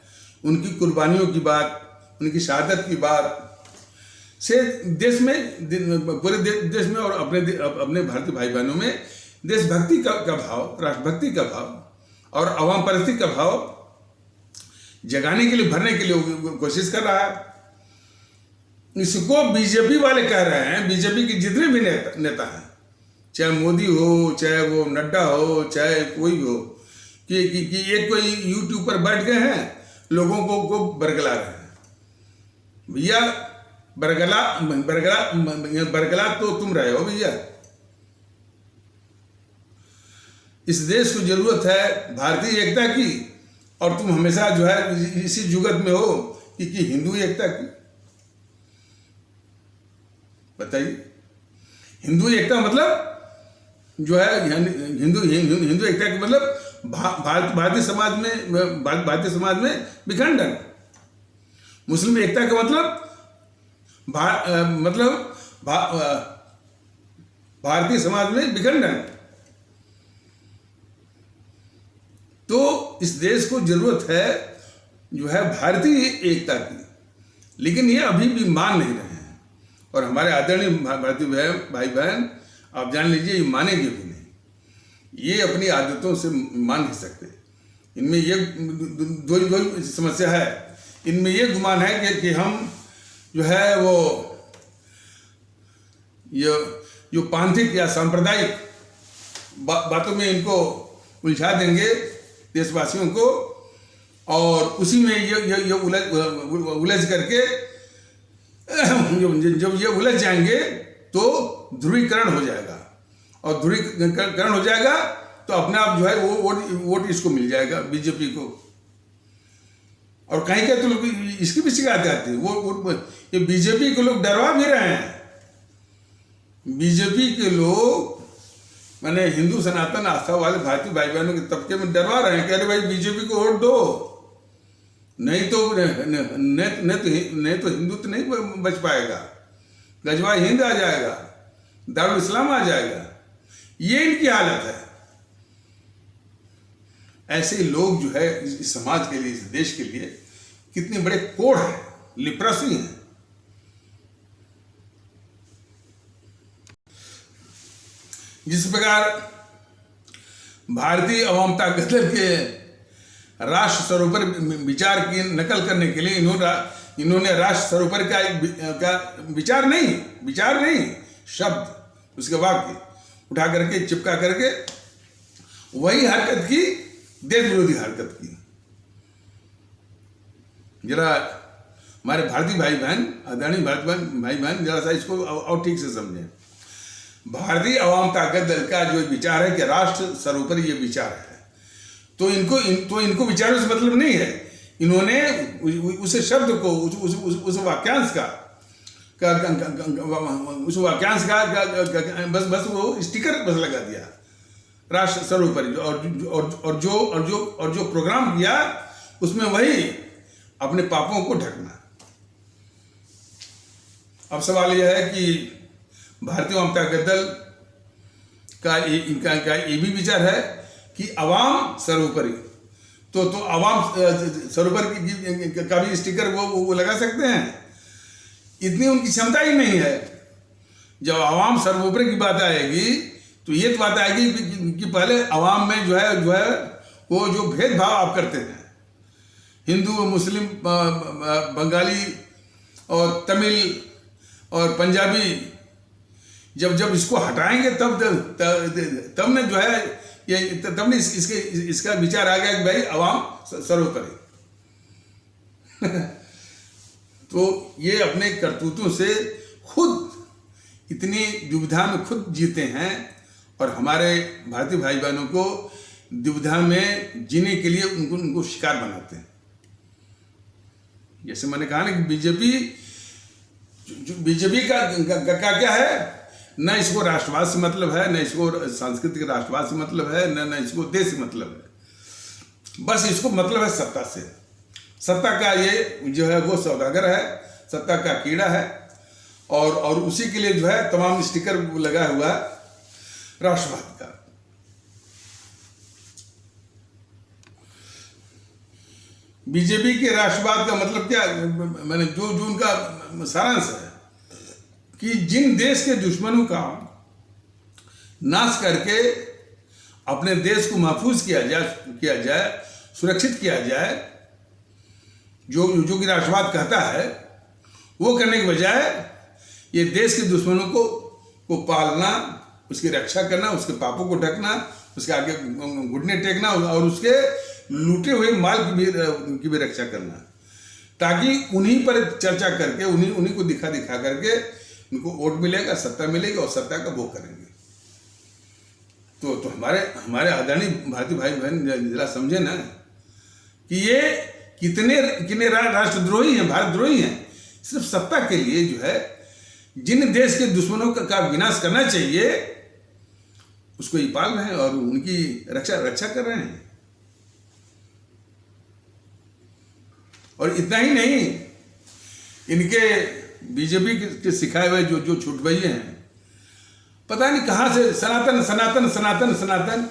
उनकी कुर्बानियों की बात, उनकी शहादत की बात से देश में, पूरे देश में और अपने भारतीय भाई बहनों में देशभक्ति का भाव, राष्ट्रभक्ति का भाव और अवाम परस्ती का भाव जगाने के लिए, भरने के लिए कोशिश कर रहा है। इसको बीजेपी वाले कह रहे हैं, बीजेपी के जितने भी नेता हैं, चाहे मोदी हो, चाहे वो नड्डा हो, चाहे कोई भी हो, कि एक कोई यूट्यूब पर बैठ गए हैं, लोगों को बरगला रहे हैं। भैया बरगला तो तुम रहे हो भैया। इस देश को जरूरत है भारतीय एकता की, और तुम हमेशा जो है इसी जुगत में हो कि हिंदू एकता की। बताइए, हिंदू एकता मतलब जो है हिंदू एकता का मतलब भारतीय समाज में विखंडन। मुस्लिम एकता का मतलब भारतीय समाज में विखंडन। तो इस देश को जरूरत है जो है भारतीय एकता की, लेकिन ये अभी भी मान नहीं रहे हैं। और हमारे आदरणीय भारतीय भाई बहन, आप जान लीजिए, ये मानेंगे भी नहीं, ये अपनी आदतों से मान नहीं सकते। इनमें ये दो समस्या है। इनमें ये गुमान है कि हम जो है वो ये जो पांथिक या सांप्रदायिक बातों में इनको उलझा देंगे देशवासियों को, और उसी में ये उलझ करके जब ये उलझ जाएंगे तो ध्रुवीकरण हो जाएगा, और ध्रुवीकरण हो जाएगा तो अपने आप जो है वो वोट इसको मिल जाएगा, बीजेपी को। और कहीं तो लोग इसकी भी शिकायत आती है, वो ये बीजेपी के लोग डरवा भी रहे हैं। बीजेपी के लोग माने हिंदू सनातन आस्था वाले भारतीय भाई बहनों के तबके में डरवा रहे हैं कि अरे भाई बीजेपी को वोट दो, नहीं तो हिंदुत्व नहीं बच पाएगा, गजवा हिंद आ जाएगा, दारुल इस्लाम आ जाएगा। ये इनकी हालत है। ऐसे लोग जो है इस समाज के लिए, इस देश के लिए कितने बड़े कोढ़ है, लिप्रेसी हैं। जिस प्रकार भारतीय अवाम ताकत दल के राष्ट्र सरोवर विचार की नकल करने के लिए इन्होंने राष्ट्र सरोवर का विचार नहीं शब्द, उसके वाक्य उठा करके चिपका करके वही हरकत की, देश विरोधी हरकत की। जरा हमारे भारतीय भाई बहन, आदरणीय भारतीय भाई बहन, जरा सा इसको और ठीक से समझें। भारतीय अवाम ताकत दल का जो विचार है कि राष्ट्र सर्वोपरि ये विचार है, तो इनको विचारों से मतलब नहीं है। इन्होंने उस शब्द को, उस वाक्यांश का बस वो स्टिकर बस लगा दिया, राष्ट्र सर्वोपरि। और जो प्रोग्राम किया उसमें वही अपने पापों को ढकना। अब सवाल यह है कि भारतीय अवाम ताकत दल का इनका ये भी विचार है कि अवाम सर्वोपरि, तो अवाम सर्वोपरि का भी स्टिकर वो लगा सकते हैं। इतनी उनकी क्षमता ही नहीं है। जब अवाम सर्वोपरि की बात आएगी तो ये तो बात आएगी कि पहले अवाम में जो है वो जो भेदभाव आप करते हैं, हिंदू, मुस्लिम, बंगाली और तमिल और पंजाबी, जब इसको हटाएंगे तब ने जो है ये तब ने इसका विचार आ गया कि भाई अवाम सर्वोपरि। तो ये अपने करतूतों से खुद इतनी दुविधा में खुद जीते हैं, और हमारे भारतीय भाई बहनों को दुविधा में जीने के लिए उनको शिकार बनाते हैं। जैसे मैंने कहा ना कि बीजेपी बीजेपी का क्या है, न इसको राष्ट्रवाद से मतलब है, न इसको सांस्कृतिक राष्ट्रवाद से मतलब है, न इसको देश से मतलब है। बस इसको मतलब है सत्ता से। सत्ता का ये जो है वो सौदागर है, सत्ता का कीड़ा है, और उसी के लिए जो है तमाम स्टिकर लगा हुआ है राष्ट्रवाद का। बीजेपी के राष्ट्रवाद का मतलब क्या, मैंने जो उनका सारांश है कि जिन देश के दुश्मनों का नाश करके अपने देश को महफूज किया जाए, सुरक्षित किया जाए, जो कि राष्ट्रवाद कहता है, वो करने के बजाय ये देश के दुश्मनों को पालना, उसकी रक्षा करना, उसके पापों को ढकना, उसके आगे घुटने टेकना और उसके लूटे हुए माल की भी रक्षा करना, ताकि उन्हीं पर चर्चा करके उन्हीं को दिखा करके उनको वोट मिलेगा, सत्ता मिलेगी और सत्ता का भोग करेंगे। तो हमारे आदरणीय भारतीय भाई बहन जरा समझे ना कि ये कितने राष्ट्रद्रोही हैं, भारतद्रोही हैं। सिर्फ सत्ता के लिए जो है जिन देश के दुश्मनों का विनाश करना चाहिए उसको ही पाल रहे हैं और उनकी रक्षा कर रहे हैं। और इतना ही नहीं, इनके बीजेपी के सिखाए हुए जो छुटभइये हैं, पता नहीं कहां से सनातन सनातन सनातन सनातन,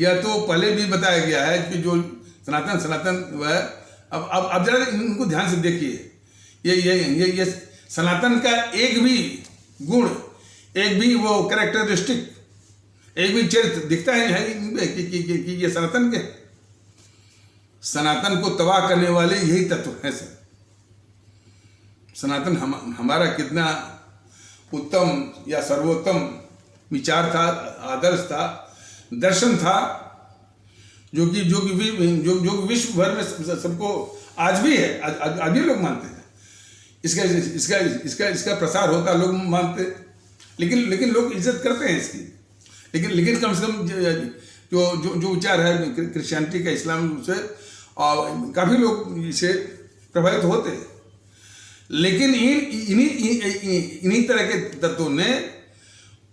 यह तो पहले भी बताया गया है कि जो सनातन सनातन वह अब जरा इनको ध्यान से देखिए। ये सनातन का एक भी गुण, एक भी वो कैरेक्टरिस्टिक, एक भी चरित्र दिखता है कि ये सनातन के। सनातन को तबाह करने वाले यही तत्व हैं सर। सनातन हमारा कितना उत्तम या सर्वोत्तम विचार था, आदर्श था, दर्शन था, जो कि विश्व भर में सबको आज भी है, आज भी लोग मानते हैं। इसका प्रसार होता, लोग मानते, लेकिन लोग इज्जत करते हैं इसकी। लेकिन कम से कम जो विचार है क्रिश्चियनिटी का, इस्लाम से, और काफी लोग इसे प्रभावित होते हैं। लेकिन इन्हीं तरह के तत्वों ने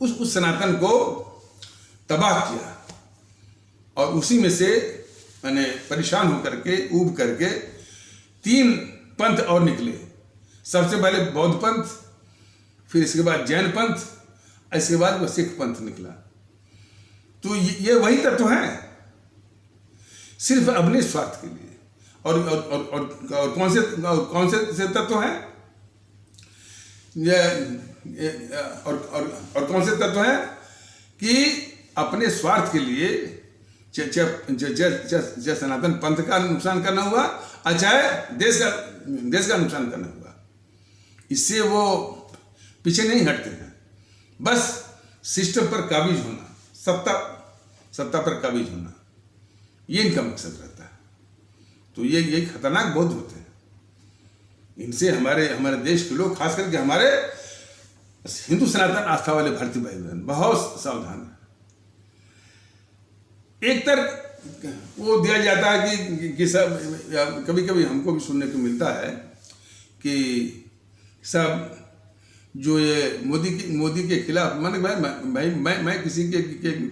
उस सनातन को तबाह किया और उसी में से मैंने परेशान होकर के, ऊब करके 3 पंथ और निकले। सबसे पहले बौद्ध पंथ, फिर इसके बाद जैन पंथ, इसके बाद वो सिख पंथ निकला। तो ये वही तत्व हैं, सिर्फ अपने स्वार्थ के लिए। और कौन से तत्व हैं, और कौन से तत्व हैं कि अपने स्वार्थ के लिए चाहे सनातन पंथ का नुकसान करना हुआ और चाहे देश का नुकसान करना हुआ, इससे वो पीछे नहीं हटते हैं। बस सिस्टम पर काबिज होना, सत्ता पर काबिज होना, ये इनका मकसद रहता है। तो ये खतरनाक बहुत होते हैं। इनसे हमारे देश के लोग, खास करके हमारे हिंदू सनातन आस्था वाले भारतीय भाई बहन बहुत सावधान है। एक तर्क वो दिया जाता है कि सब, कभी हमको भी सुनने को मिलता है कि सब जो ये मोदी के खिलाफ, भाई मैं किसी के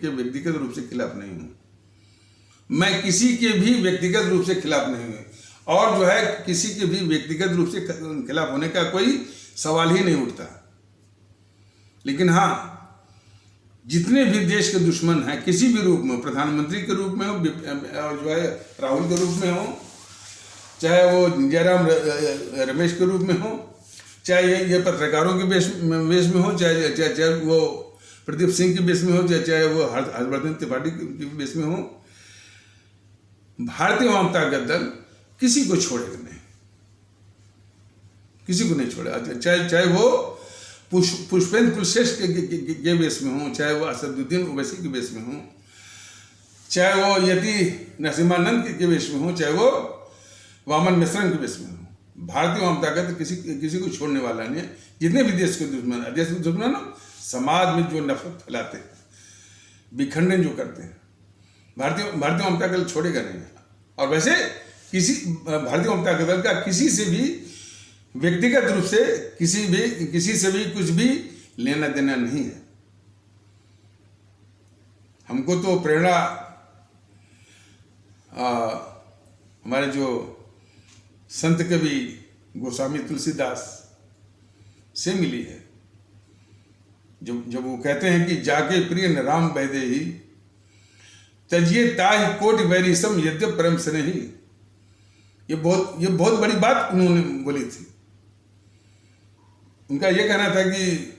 व्यक्तिगत रूप से खिलाफ नहीं हूँ, मैं किसी के भी व्यक्तिगत रूप से खिलाफ नहीं हूँ, और जो है किसी के भी व्यक्तिगत रूप से खिलाफ होने का कोई सवाल ही नहीं उठता। लेकिन हाँ, जितने भी देश के दुश्मन हैं किसी भी रूप में, प्रधानमंत्री के रूप में हो, जो है राहुल के रूप में हो, चाहे वो जयराम रमेश के रूप में हो, चाहे ये पत्रकारों के वेश में हो, चाहे वो प्रदीप सिंह के बेस में हो, चाहे वो हर्षवर्धन त्रिपाठी के बेस में हो, भारतीय वामता दल किसी को छोड़ेगा नहीं, किसी को नहीं छोड़ेगा। चाहे वो पुष्पेंद्र कुलश्रेष्ठ के बेस में हो, चाहे वो असदुद्दीन ओवैसी के बेस में हो, चाहे वो यति नरसिम्हानंद के बेस में हो, चाहे वो वामन मिश्रन के बेस में हो, भारतीय वामता दल किसी को छोड़ने वाला नहीं है। जितने भी देश के दुश्मन समाज में जो नफरत फैलाते हैं, विखंडन जो करते हैं, भारतीय वामता दल छोड़ेगा नहीं। और वैसे भारतीय वामता दल का किसी से भी व्यक्तिगत रूप से किसी से भी कुछ भी लेना देना नहीं है। हमको तो प्रेरणा हमारे जो संत कवि गोस्वामी तुलसीदास से मिली है। जब वो कहते हैं कि जाके प्रिय न राम वैदे ही तजिए ताहि कोटि वैरिसम यद्य परम स्नेही। ये बहुत बड़ी बात उन्होंने बोली थी। उनका ये कहना था कि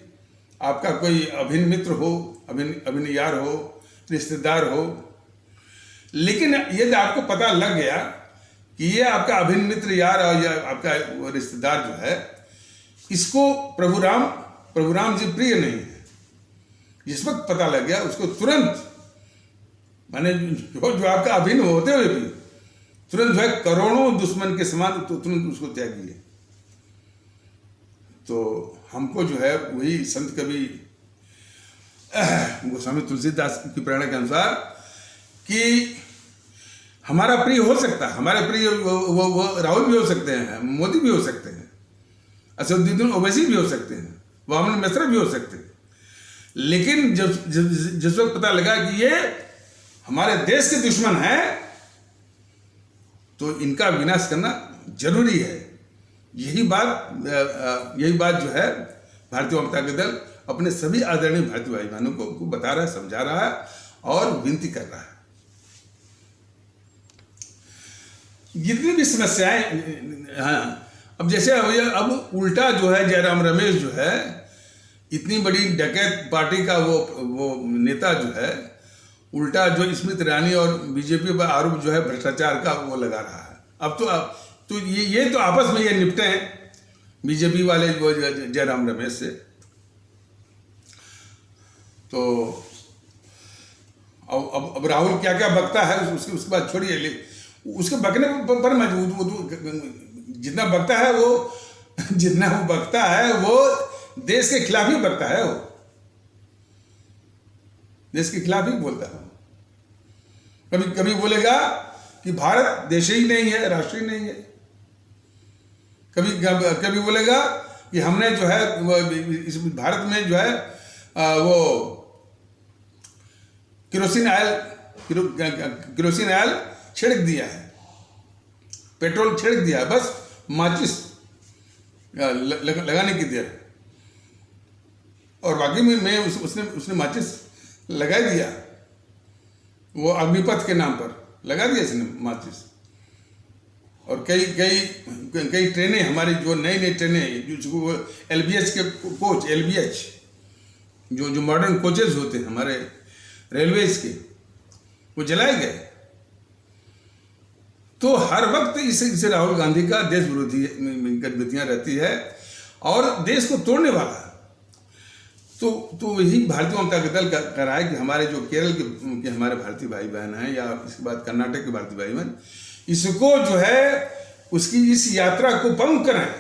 आपका कोई अभिन्न मित्र हो, अभिन्न यार हो, रिश्तेदार हो, लेकिन यदि आपको पता लग गया कि ये आपका अभिन्न मित्र यार और या आपका रिश्तेदार जो है, इसको प्रभु राम जी प्रिय नहीं है, जिस वक्त पता लग गया उसको तुरंत, माने जो आपका अभिन्न होते हुए भी तुरंत जो है करोड़ों दुश्मन के समान तो तुरंत उसको त्यागिए। तो हमको जो है वही संत कवि गोस्वामी तुलसीदास की प्रेरणा के अनुसार कि हमारा प्रिय हो सकता है, हमारे प्रिय वो राहुल भी हो सकते हैं, मोदी भी हो सकते हैं, असदुद्दीन ओवैसी भी हो सकते हैं, वामन मिश्रा भी हो सकते हैं, लेकिन जिस वक्त पता लगा कि ये हमारे देश के दुश्मन हैं तो इनका विनाश करना जरूरी है। यही बात जो है भारतीय वाम ताकत दल अपने सभी आदरणीय भारतीय भाई बहनों को बता रहा है, समझा रहा है और विनती कर रहा है। जितनी भी समस्याएं, हाँ, अब जैसे अब उल्टा जो है जयराम रमेश जो है, इतनी बड़ी डकैत पार्टी का वो नेता जो है, उल्टा जो स्मृति ईरानी और बीजेपी पर आरोप जो है भ्रष्टाचार का वो लगा रहा है। अब तो ये तो आपस में ये निपटे हैं बीजेपी वाले वो जयराम रमेश से। तो अब राहुल क्या क्या बकता है उसके बाद छोड़िए, उसके बकने पर मजबूत जितना बकता है वो देश के खिलाफ ही बकता है, वो देश के खिलाफ ही बोलता है। कभी बोलेगा कि भारत देश ही नहीं है, राष्ट्र ही नहीं है। कभी बोलेगा कि हमने जो है इस भारत में जो है वो केरोसिन आयल छिड़क दिया है, पेट्रोल छिड़क दिया है, बस माचिस लगाने की देर, और वाकई में उसने माचिस लगा दिया, वो अग्निपथ के नाम पर लगा दिया इसने माचिस। और कई ट्रेनें हमारी जो नई ट्रेनें जो LBH के कोच, LBH जो मॉडर्न कोचेज होते हैं हमारे रेलवेज के, वो जलाए गए। तो हर वक्त इसे राहुल गांधी का देश विरोधी गतिविधियां रहती है और देश को तोड़ने वाला। तो यही भारतीय वाम ताकत दल कर रहा है कि हमारे जो केरल के हमारे भारतीय भाई बहन हैं, या इसके बाद कर्नाटक के भारतीय भाई बहन, इसको जो है उसकी इस यात्रा को भंग करें,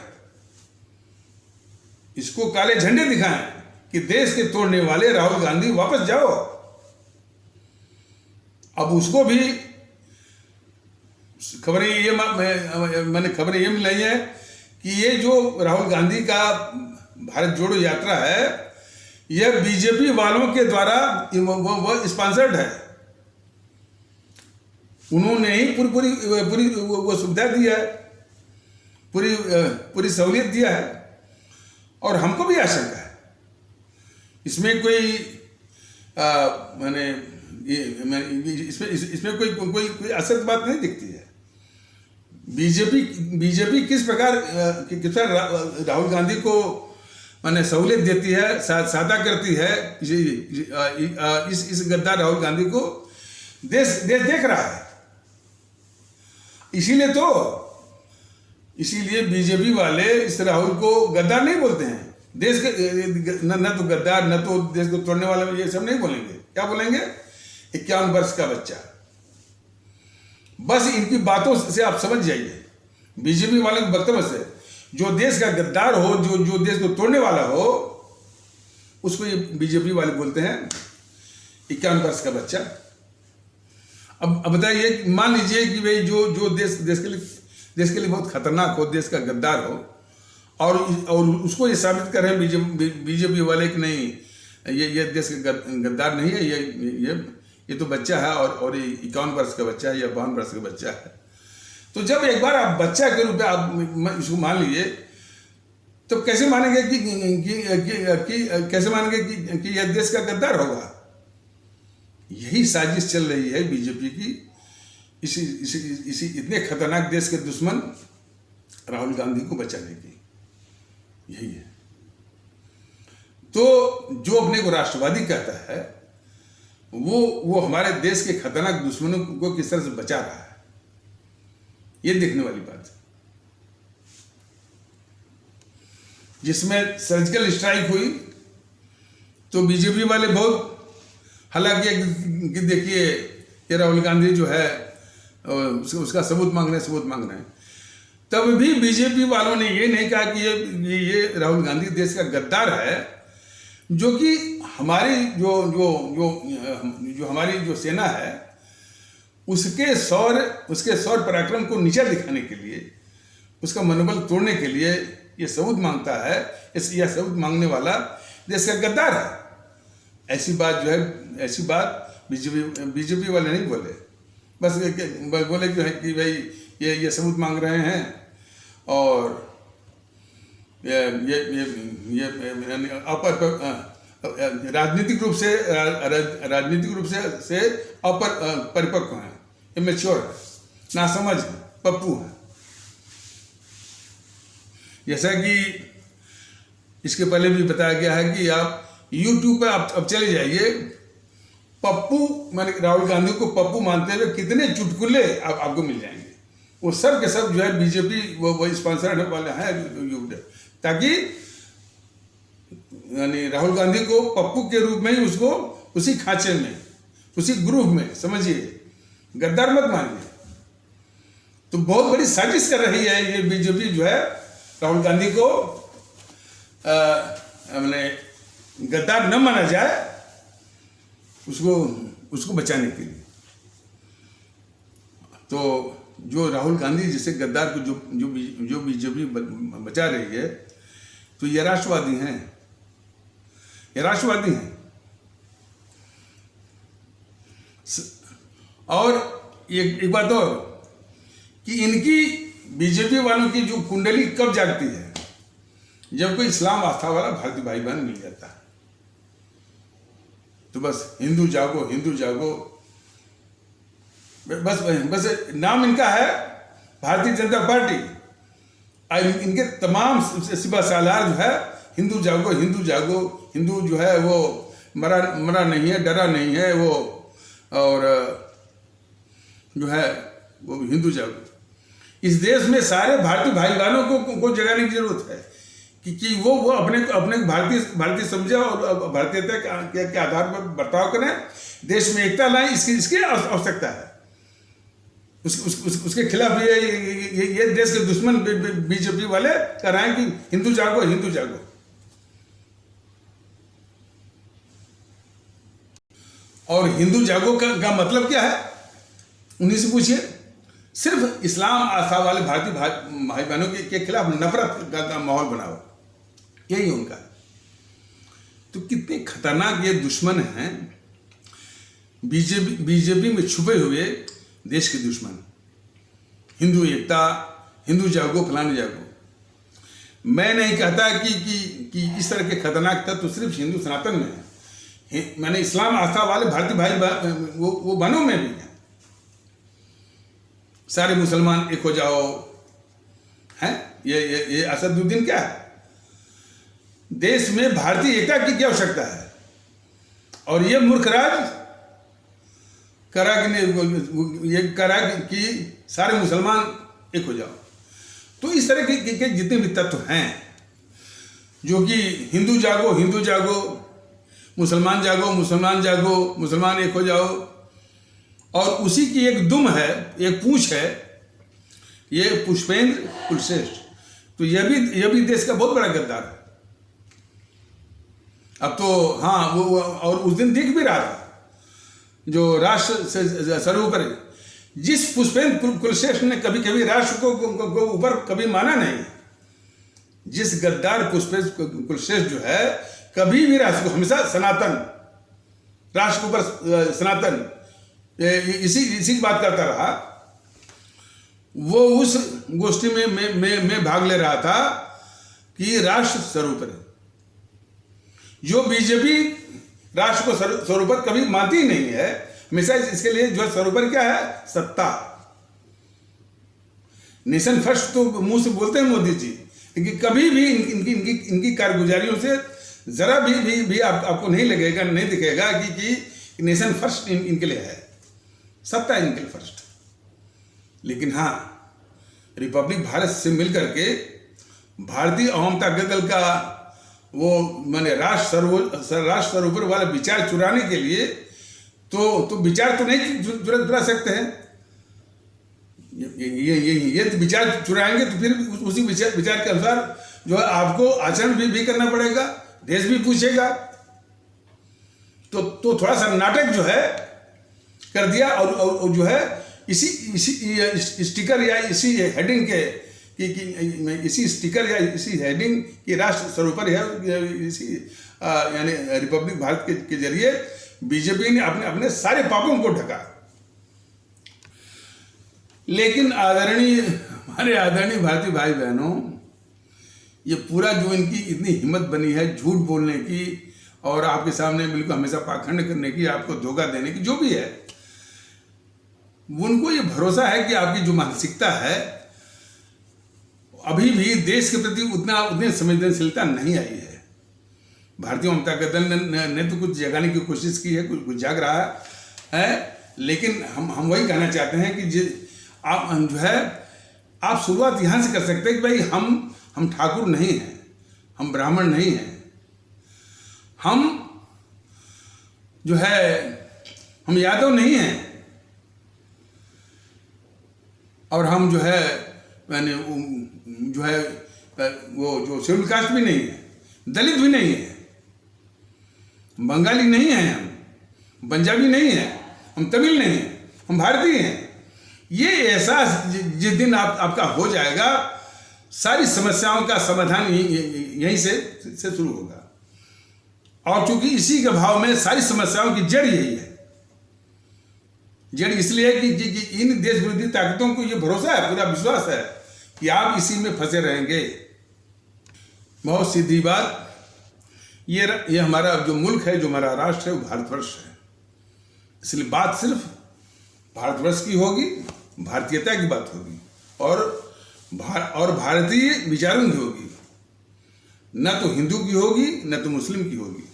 इसको काले झंडे दिखाएं कि देश के तोड़ने वाले राहुल गांधी वापस जाओ। अब उसको भी खबरें ये मिलाई है कि ये जो राहुल गांधी का भारत जोड़ो यात्रा है, यह बीजेपी वालों के द्वारा वो स्पॉन्सर्ड है। उन्होंने ही पूरी वो सुविधा दिया है, पूरी सहूलियत दिया है। और हमको भी आशंका है इसमें कोई इसमें कोई असत बात नहीं दिखती है। बीजेपी किस प्रकार राहुल गांधी को माने सहूलियत देती है, सादा करती है, इस गद्दार राहुल गांधी को देश देख रहा है। इसीलिए बीजेपी वाले इस राहुल को गद्दार नहीं बोलते हैं। देश के न तो गद्दार, न तो देश को तोड़ने वाला, ये सब नहीं बोलेंगे। क्या बोलेंगे? 51 वर्ष का बच्चा। बस इनकी बातों से आप समझ जाइए, बीजेपी वाले के वक्तव्य से, जो देश का गद्दार हो, जो देश को तोड़ने वाला हो, उसको ये बीजेपी वाले बोलते हैं 51 वर्ष का बच्चा। अब बताइए, मान लीजिए कि भाई जो देश के लिए बहुत खतरनाक हो, देश का गद्दार हो, और उसको ये साबित कर रहे हैं बीजेपी वाले कि नहीं, ये देश का गद्दार नहीं है, ये तो बच्चा है और ये 51 वर्ष का बच्चा है या 52 वर्ष का बच्चा है। तो जब एक बार आप बच्चा के रूप में आप इसको मान लीजिए, तो कैसे मानेंगे कैसे मानेंगे कि यह देश का गद्दार होगा? यही साजिश चल रही है बीजेपी की, इसी इतने खतरनाक देश के दुश्मन राहुल गांधी को बचाने की, यही है। तो जो अपने को राष्ट्रवादी कहता है, वो हमारे देश के खतरनाक दुश्मनों को किस तरह से बचा रहा है, ये देखने वाली बात है। जिसमें सर्जिकल स्ट्राइक हुई तो बीजेपी वाले बहुत हल्ला किया कि देखिए ये राहुल गांधी जो है उसका सबूत मांग रहे हैं। तब भी बीजेपी वालों ने ये नहीं कहा कि ये राहुल गांधी देश का गद्दार है, जो कि हमारी जो हमारी जो सेना है उसके शौर्य पराक्रम को नीचा दिखाने के लिए, उसका मनोबल तोड़ने के लिए ये सबूत मांगता है, यह सबूत मांगने वाला देश का गद्दार है। ऐसी बात बीजेपी वाले नहीं बोले, बस बोले कि भाई ये सबूत मांग रहे हैं और ये राजनीतिक रूप से परिपक्व हैं, इमेच्योर है, नासमझ है, पप्पू है। जैसा कि इसके पहले भी बताया गया है कि आप YouTube पर आप अब चले जाइए, पप्पू माने राहुल गांधी को पप्पू मानते हुए कितने चुटकुले आपको मिल जाएंगे। वो सब के सब जो है बीजेपी वो स्पॉन्सर वाले हैं, ताकि यानी राहुल गांधी को पप्पू के रूप में ही उसको उसी खांचे में, उसी ग्रुप में समझिए, गद्दार मत मानिए। तो बहुत बड़ी साजिश कर रही है ये बीजेपी जो है राहुल गांधी को मैंने गद्दार न माना जाए, उसको बचाने के लिए। तो जो राहुल गांधी जैसे गद्दार को जो बीजेपी बचा रही है, तो ये राष्ट्रवादी हैं, और एक बात और कि इनकी बीजेपी वालों की जो कुंडली कब जागती है, जब कोई इस्लाम आस्था वाला भारतीय भाई बहन मिल जाता है। तो बस हिंदू जागो, बस नाम इनका है भारतीय जनता पार्टी, और इनके तमाम सिपा सालार जो है हिंदू जागो, हिंदू जो है वो मरा नहीं है, डरा नहीं है वो, और जो है वो हिंदू जागो। इस देश में सारे भारतीय भाई बहनों को जगाने की जरूरत है कि वो अपने भारतीय समझे और भारतीयता के आधार पर बर्ताव करें, देश में एकता लाएं, इसकी आवश्यकता है। उसके खिलाफ ये देश के दुश्मन बीजेपी वाले कराएं कि हिंदू जागो। और हिंदू जागो का मतलब क्या है, उन्हीं से पूछिए। सिर्फ इस्लाम आस्था वाले भारतीय भाई बहनों के खिलाफ नफरत का माहौल बनाओ, यही उनका है। तो कितने खतरनाक ये दुश्मन हैं, बीजेपी में छुपे हुए देश के दुश्मन। हिंदू एकता, हिंदू जागो, फलाने जागो। मैं नहीं कहता कि इस तरह के खतरनाक तत्व सिर्फ हिंदू सनातन में है, मैंने इस्लाम आस्था वाले भारतीय भाई वो बहनों में भी है। सारे मुसलमान एक हो जाओ, हैं? ये असदुद्दीन क्या है? देश में भारतीय एकता की क्या आवश्यकता है? और ये मूर्ख राज करा कि सारे मुसलमान एक हो जाओ। तो इस तरह के जितने भी तत्व हैं जो कि हिंदू जागो, मुसलमान जागो, मुसलमान एक हो जाओ, और उसी की एक दुम है, एक पूंछ है, ये पुष्पेंद्र कुलश्रेष्ठ। तो यह भी देश का बहुत बड़ा गद्दार है। अब तो हाँ, वो और उस दिन दिख भी रहा था, जो राष्ट्र से सर्वोपरि, जिस पुष्पेंद्र कुलश्रेष्ठ ने कभी राष्ट्र को ऊपर कभी माना नहीं, जिस गद्दार कुलश्रेष्ठ जो है कभी भी राष्ट्र को हमेशा सनातन, राष्ट्र के ऊपर सनातन इसी की बात करता रहा। वो उस गोष्ठी में मैं भाग ले रहा था कि राष्ट्र सर्वोपरि। जो बीजेपी राष्ट्र को सर्वोपरि कभी मानती ही नहीं है, हमेशा इसके लिए जो सर्वोपरि क्या है, सत्ता। नेशन फर्स्ट तो मुंह से बोलते हैं मोदी जी, लेकिन कभी भी इनकी कारगुजारियों से जरा भी आपको नहीं लगेगा, नहीं दिखेगा कि नेशन फर्स्ट इनके लिए है, सत्ता इनके लिए फर्स्ट। लेकिन हाँ, रिपब्लिक भारत से मिलकर के भारतीय अवाम ताकत दल का वो माने राष्ट्र सर्वोपरि वाला विचार चुराने के लिए तो विचार तो नहीं चुरा सकते हैं। ये विचार चुराएंगे तो फिर उसी विचार के अनुसार जो है आपको आचरण भी करना पड़ेगा, देश भी पूछेगा। तो थोड़ा सा नाटक जो है कर दिया और जो है इसी स्टिकर या इसी हेडिंग के इसी स्टिकर या इसी हेडिंग की राष्ट्र सर्वोपरि है, इसी यानी रिपब्लिक भारत के जरिए बीजेपी ने अपने सारे पापों को ढका। लेकिन हमारे आदरणीय भारतीय भाई बहनों, ये पूरा जो इनकी इतनी हिम्मत बनी है झूठ बोलने की और आपके सामने बिल्कुल हमेशा पाखंड करने की, आपको धोखा देने की, जो भी है, उनको ये भरोसा है कि आपकी जो मानसिकता है अभी भी देश के प्रति उतनी संवेदनशीलता नहीं आई है। भारतीय जनता दल ने तो कुछ जगाने की कोशिश की है, कुछ जाग रहा है, लेकिन हम वही कहना चाहते हैं कि आप जो है आप शुरुआत यहाँ से कर सकते हैं कि भाई हम ठाकुर नहीं हैं, हम ब्राह्मण नहीं हैं, हम जो है हम यादव नहीं हैं, और हम जो है मैंने जो है वो जो शेड्यूल कास्ट भी नहीं है, दलित भी नहीं है, बंगाली नहीं है, हम पंजाबी नहीं है, हम तमिल नहीं है, हम भारतीय हैं। ये एहसास जिस दिन आपका हो जाएगा, सारी समस्याओं का समाधान यहीं से शुरू होगा। और चूंकि इसी के भाव में सारी समस्याओं की जड़ यही है। जड़ इसलिए है कि इन देश विरोधी ताकतों को ये भरोसा है, पूरा विश्वास है कि आप इसी में फंसे रहेंगे। बहुत सीधी बात, ये हमारा जो मुल्क है, जो हमारा राष्ट्र है, वो भारतवर्ष है। इसलिए बात सिर्फ भारतवर्ष की होगी, भारतीयता की बात होगी और भारतीय विचारों की होगी, न तो हिंदू की होगी, न तो मुस्लिम की होगी,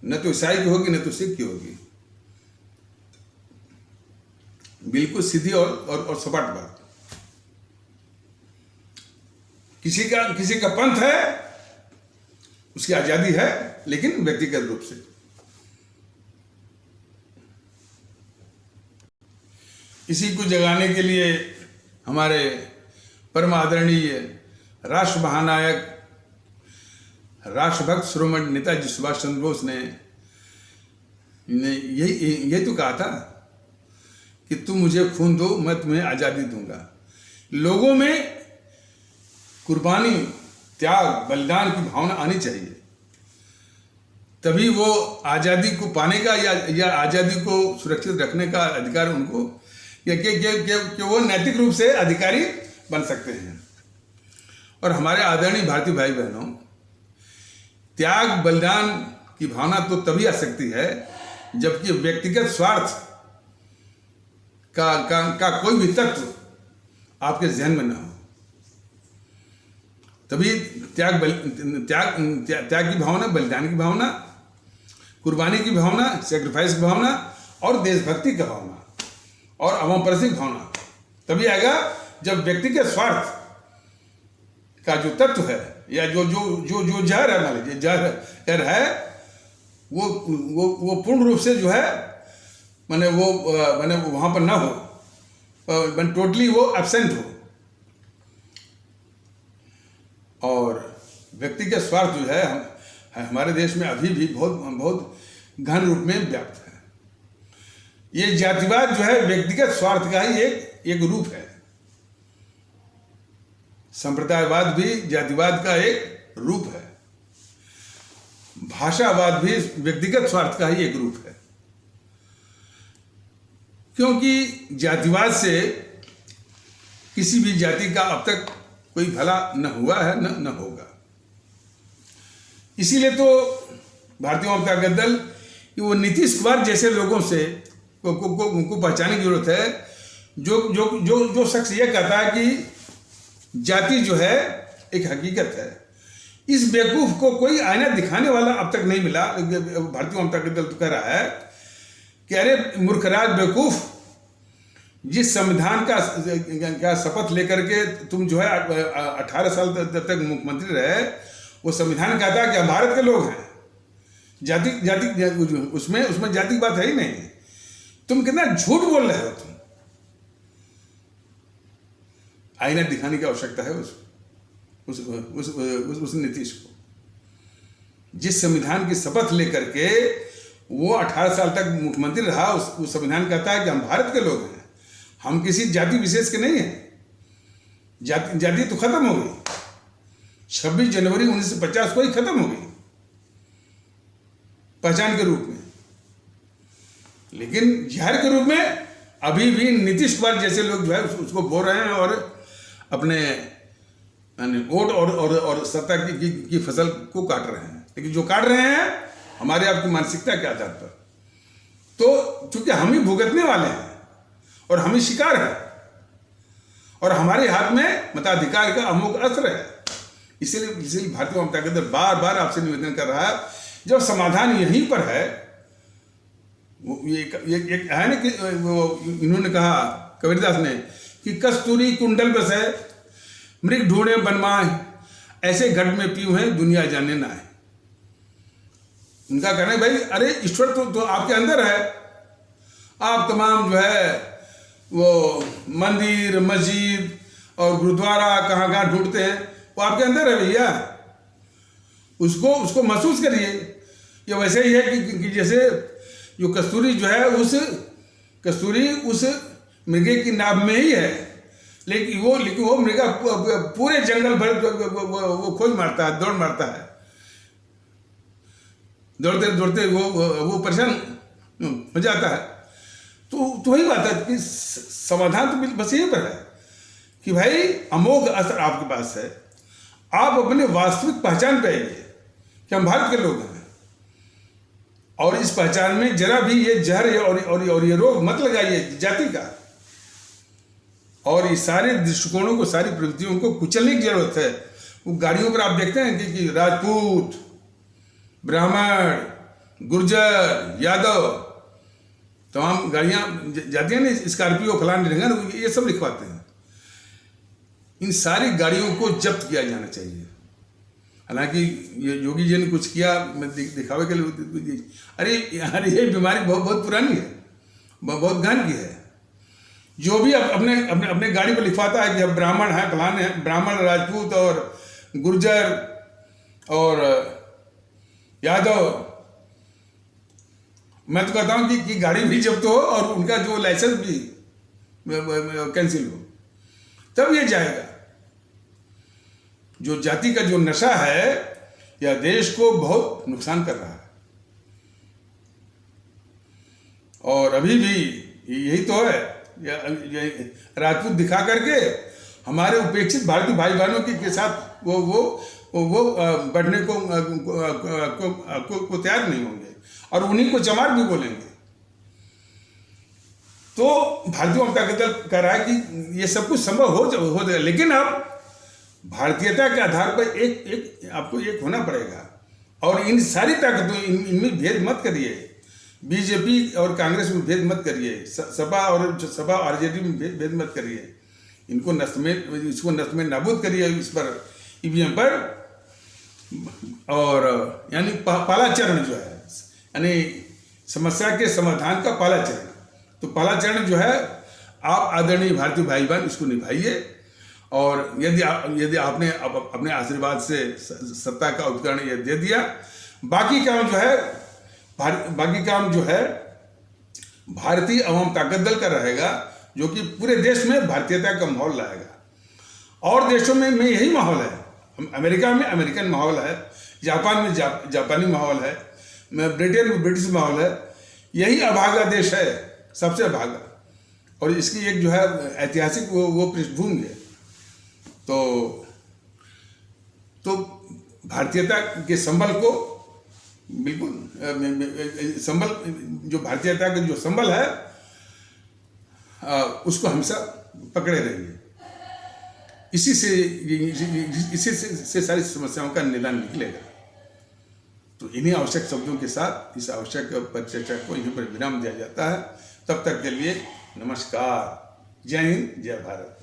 न तो ईसाई की होगी, न तो सिख की होगी। बिल्कुल सीधी और सपाट बात। किसी का पंथ है, उसकी आजादी है, लेकिन व्यक्तिगत रूप से। इसी को जगाने के लिए हमारे परम आदरणीय राष्ट्र महानायक, राष्ट्रभक्त शिरोमणि नेताजी सुभाष चंद्र बोस ने यही तो कहा था कि तुम मुझे खून दो, मैं तुम्हें आज़ादी दूंगा। लोगों में कुर्बानी, त्याग, बलिदान की भावना आनी चाहिए, तभी वो आज़ादी को पाने का या आज़ादी को सुरक्षित रखने का अधिकार उनको कि वो नैतिक रूप से अधिकारी बन सकते हैं। और हमारे आदरणीय भारतीय भाई बहनों, त्याग बलिदान की भावना तो तभी आ सकती है जबकि व्यक्तिगत स्वार्थ का कोई भी तत्व आपके जहन में न हो, तभी त्याग की भावना, बलिदान की भावना, कुर्बानी की भावना, सेक्रीफाइस की भावना और देशभक्ति की भावना और अवमपरसी की भावना तभी आएगा जब व्यक्तिगत स्वार्थ का जो तत्व है या जो जहर है, मान लीजिए जहर है, वो पूर्ण रूप से जो है माने वहाँ पर ना हो, टोटली वो एब्सेंट हो। और व्यक्तिगत स्वार्थ जो है हमारे देश में अभी भी बहुत गहन रूप में व्याप्त है। ये जातिवाद जो है व्यक्तिगत स्वार्थ का ही एक रूप है। संप्रदायवाद भी जातिवाद का एक रूप है, भाषावाद भी व्यक्तिगत स्वार्थ का ही एक रूप है, क्योंकि जातिवाद से किसी भी जाति का अब तक कोई भला न हुआ है न होगा। इसीलिए तो भारतीय जनता दल कि वो नीतीश कुमार जैसे लोगों से को पहचानने की जरूरत है, जो शख्स ये कहता है कि जाति जो है एक हकीकत है। इस बेवकूफ को कोई आईना दिखाने वाला अब तक नहीं मिला। भारतीय जनता दल तो कह रहा है कि अरे मूर्खराज बेवकूफ, जिस संविधान का शपथ लेकर के तुम जो है 18 साल तक मुख्यमंत्री रहे, वो संविधान कहता है कि हम भारत के लोग हैं, जाति उसमें जाति की बात है ही नहीं। तुम कितना झूठ बोल रहे हो। तुम आईना दिखाने की आवश्यकता है उस नीतीश को, जिस संविधान की शपथ लेकर के वो 18 साल तक मुख्यमंत्री रहा। उस संविधान कहता है कि हम भारत के लोग हैं, हम किसी जाति विशेष के नहीं हैं। जाति तो खत्म हो गई, 26 जनवरी 1950 को ही खत्म हो गई पहचान के रूप में। लेकिन जहर के रूप में अभी भी नीतीश कुमार जैसे लोग जो है उसको बोल रहे हैं और अपने वोट और सत्ता की फसल को काट रहे हैं। लेकिन जो काट रहे हैं हमारे आपकी मानसिकता के आधार पर, तो चूंकि हम ही भुगतने वाले हैं और हम ही शिकार हैं और हमारे हाथ में मताधिकार का अमोघ अस्त्र है। इसीलिए भारतीय जनता दल बार बार आपसे निवेदन कर रहा है, जब समाधान यहीं पर है। ये है ना कि इन्होंने कहा कबीरदास ने कि कस्तूरी कुंडल बसे मृग ढूंढे बनमाए, ऐसे घट में पीऊ हैं दुनिया जाने ना है। उनका कहना है भाई अरे ईश्वर तो आपके अंदर है। आप तमाम जो है वो मंदिर मस्जिद और गुरुद्वारा कहाँ ढूंढते हैं, वो आपके अंदर है भैया। उसको महसूस करिए। ये वैसे ही है कि जैसे जो कस्तूरी जो है कस्तूरी उस मृगे की नाभ में ही है, लेकिन वो मृगा पूरे जंगल भर वो खोज मारता है, दौड़ मारता है। दौड़ते दौड़ते वो परेशान हो जाता है। तो वही बात है कि समाधान तो बस यही पर है कि भाई अमोघ असर आपके पास है। आप अपने वास्तविक पहचान पे आइए कि हम भारत के लोग हैं, और इस पहचान में जरा भी ये जहर और ये रोग मत लगाइए जाति का। और इस सारे दृष्टिकोणों को, सारी प्रवृत्तियों को कुचलने की जरूरत है। वो गाड़ियों पर आप देखते हैं कि राजपूत, ब्राह्मण, गुर्जर, यादव, तमाम गाड़ियां जाती हैं ना, स्कॉर्पियो फलान ढंगन, ये सब लिखवाते हैं। इन सारी गाड़ियों को जब्त किया जाना चाहिए। हालांकि ये योगी जी ने कुछ किया दिखावे के लिए, अरे यार ये बीमारी बहुत पुरानी है, बहुत गहन की है। जो भी अपने गाड़ी पर लिखवाता है कि अब ब्राह्मण है, फलान है, ब्राह्मण, राजपूत और गुर्जर और यादव, मैं तो कहता हूं कि गाड़ी भी जब्त हो और उनका जो लाइसेंस भी कैंसिल हो, तब ये जाएगा। जो जाति का जो नशा है यह देश को बहुत नुकसान कर रहा है। और अभी भी यही तो है, राजपूत दिखा करके हमारे उपेक्षित भारतीय भाई बहनों के साथ वो बढ़ने को तैयार नहीं होंगे और उन्हीं को चमार भी बोलेंगे। तो भारतीय जनता दल कह रहा है कि ये सब कुछ संभव हो जाए, लेकिन अब भारतीयता के आधार पर आपको एक होना पड़ेगा। और इन सारी ताकतों इनमें भेद मत करिए। बीजेपी और कांग्रेस में भेद मत करिए, सपा और आरजेडी में भेद मत करिए। इसको नष्ट में नाबूद करिए इस पर, ईवीएम पर। और यानी पहला चरण जो है, यानी समस्या के समाधान का पहला चरण। तो पहला चरण जो है आप आदरणीय भारतीय भाई बहन इसको निभाइए। और यदि आपने अपने आशीर्वाद से सत्ता का उपकरण ये दे दिया, बाकी काम जो है भारतीय अवाम ताकत दल का रहेगा, जो कि पूरे देश में भारतीयता का माहौल लाएगा। और देशों में यही माहौल है। अमेरिका में अमेरिकन माहौल है, जापान में जापानी माहौल है, ब्रिटेन में ब्रिटिश माहौल है। यही अभागा देश है, सबसे अभागा, और इसकी एक जो है ऐतिहासिक वो पृष्ठभूमि है। तो भारतीयता के संबल को बिल्कुल संबल, जो भारतीयता का जो संबल है उसको हमेशा पकड़े रहिए। इसी से सारी समस्याओं का निदान निकलेगा। तो इन्हीं आवश्यक शब्दों के साथ इस आवश्यक परिचर्चा को यहीं पर विराम दिया जाता है। तब तक के लिए नमस्कार। जय हिंद, जय भारत।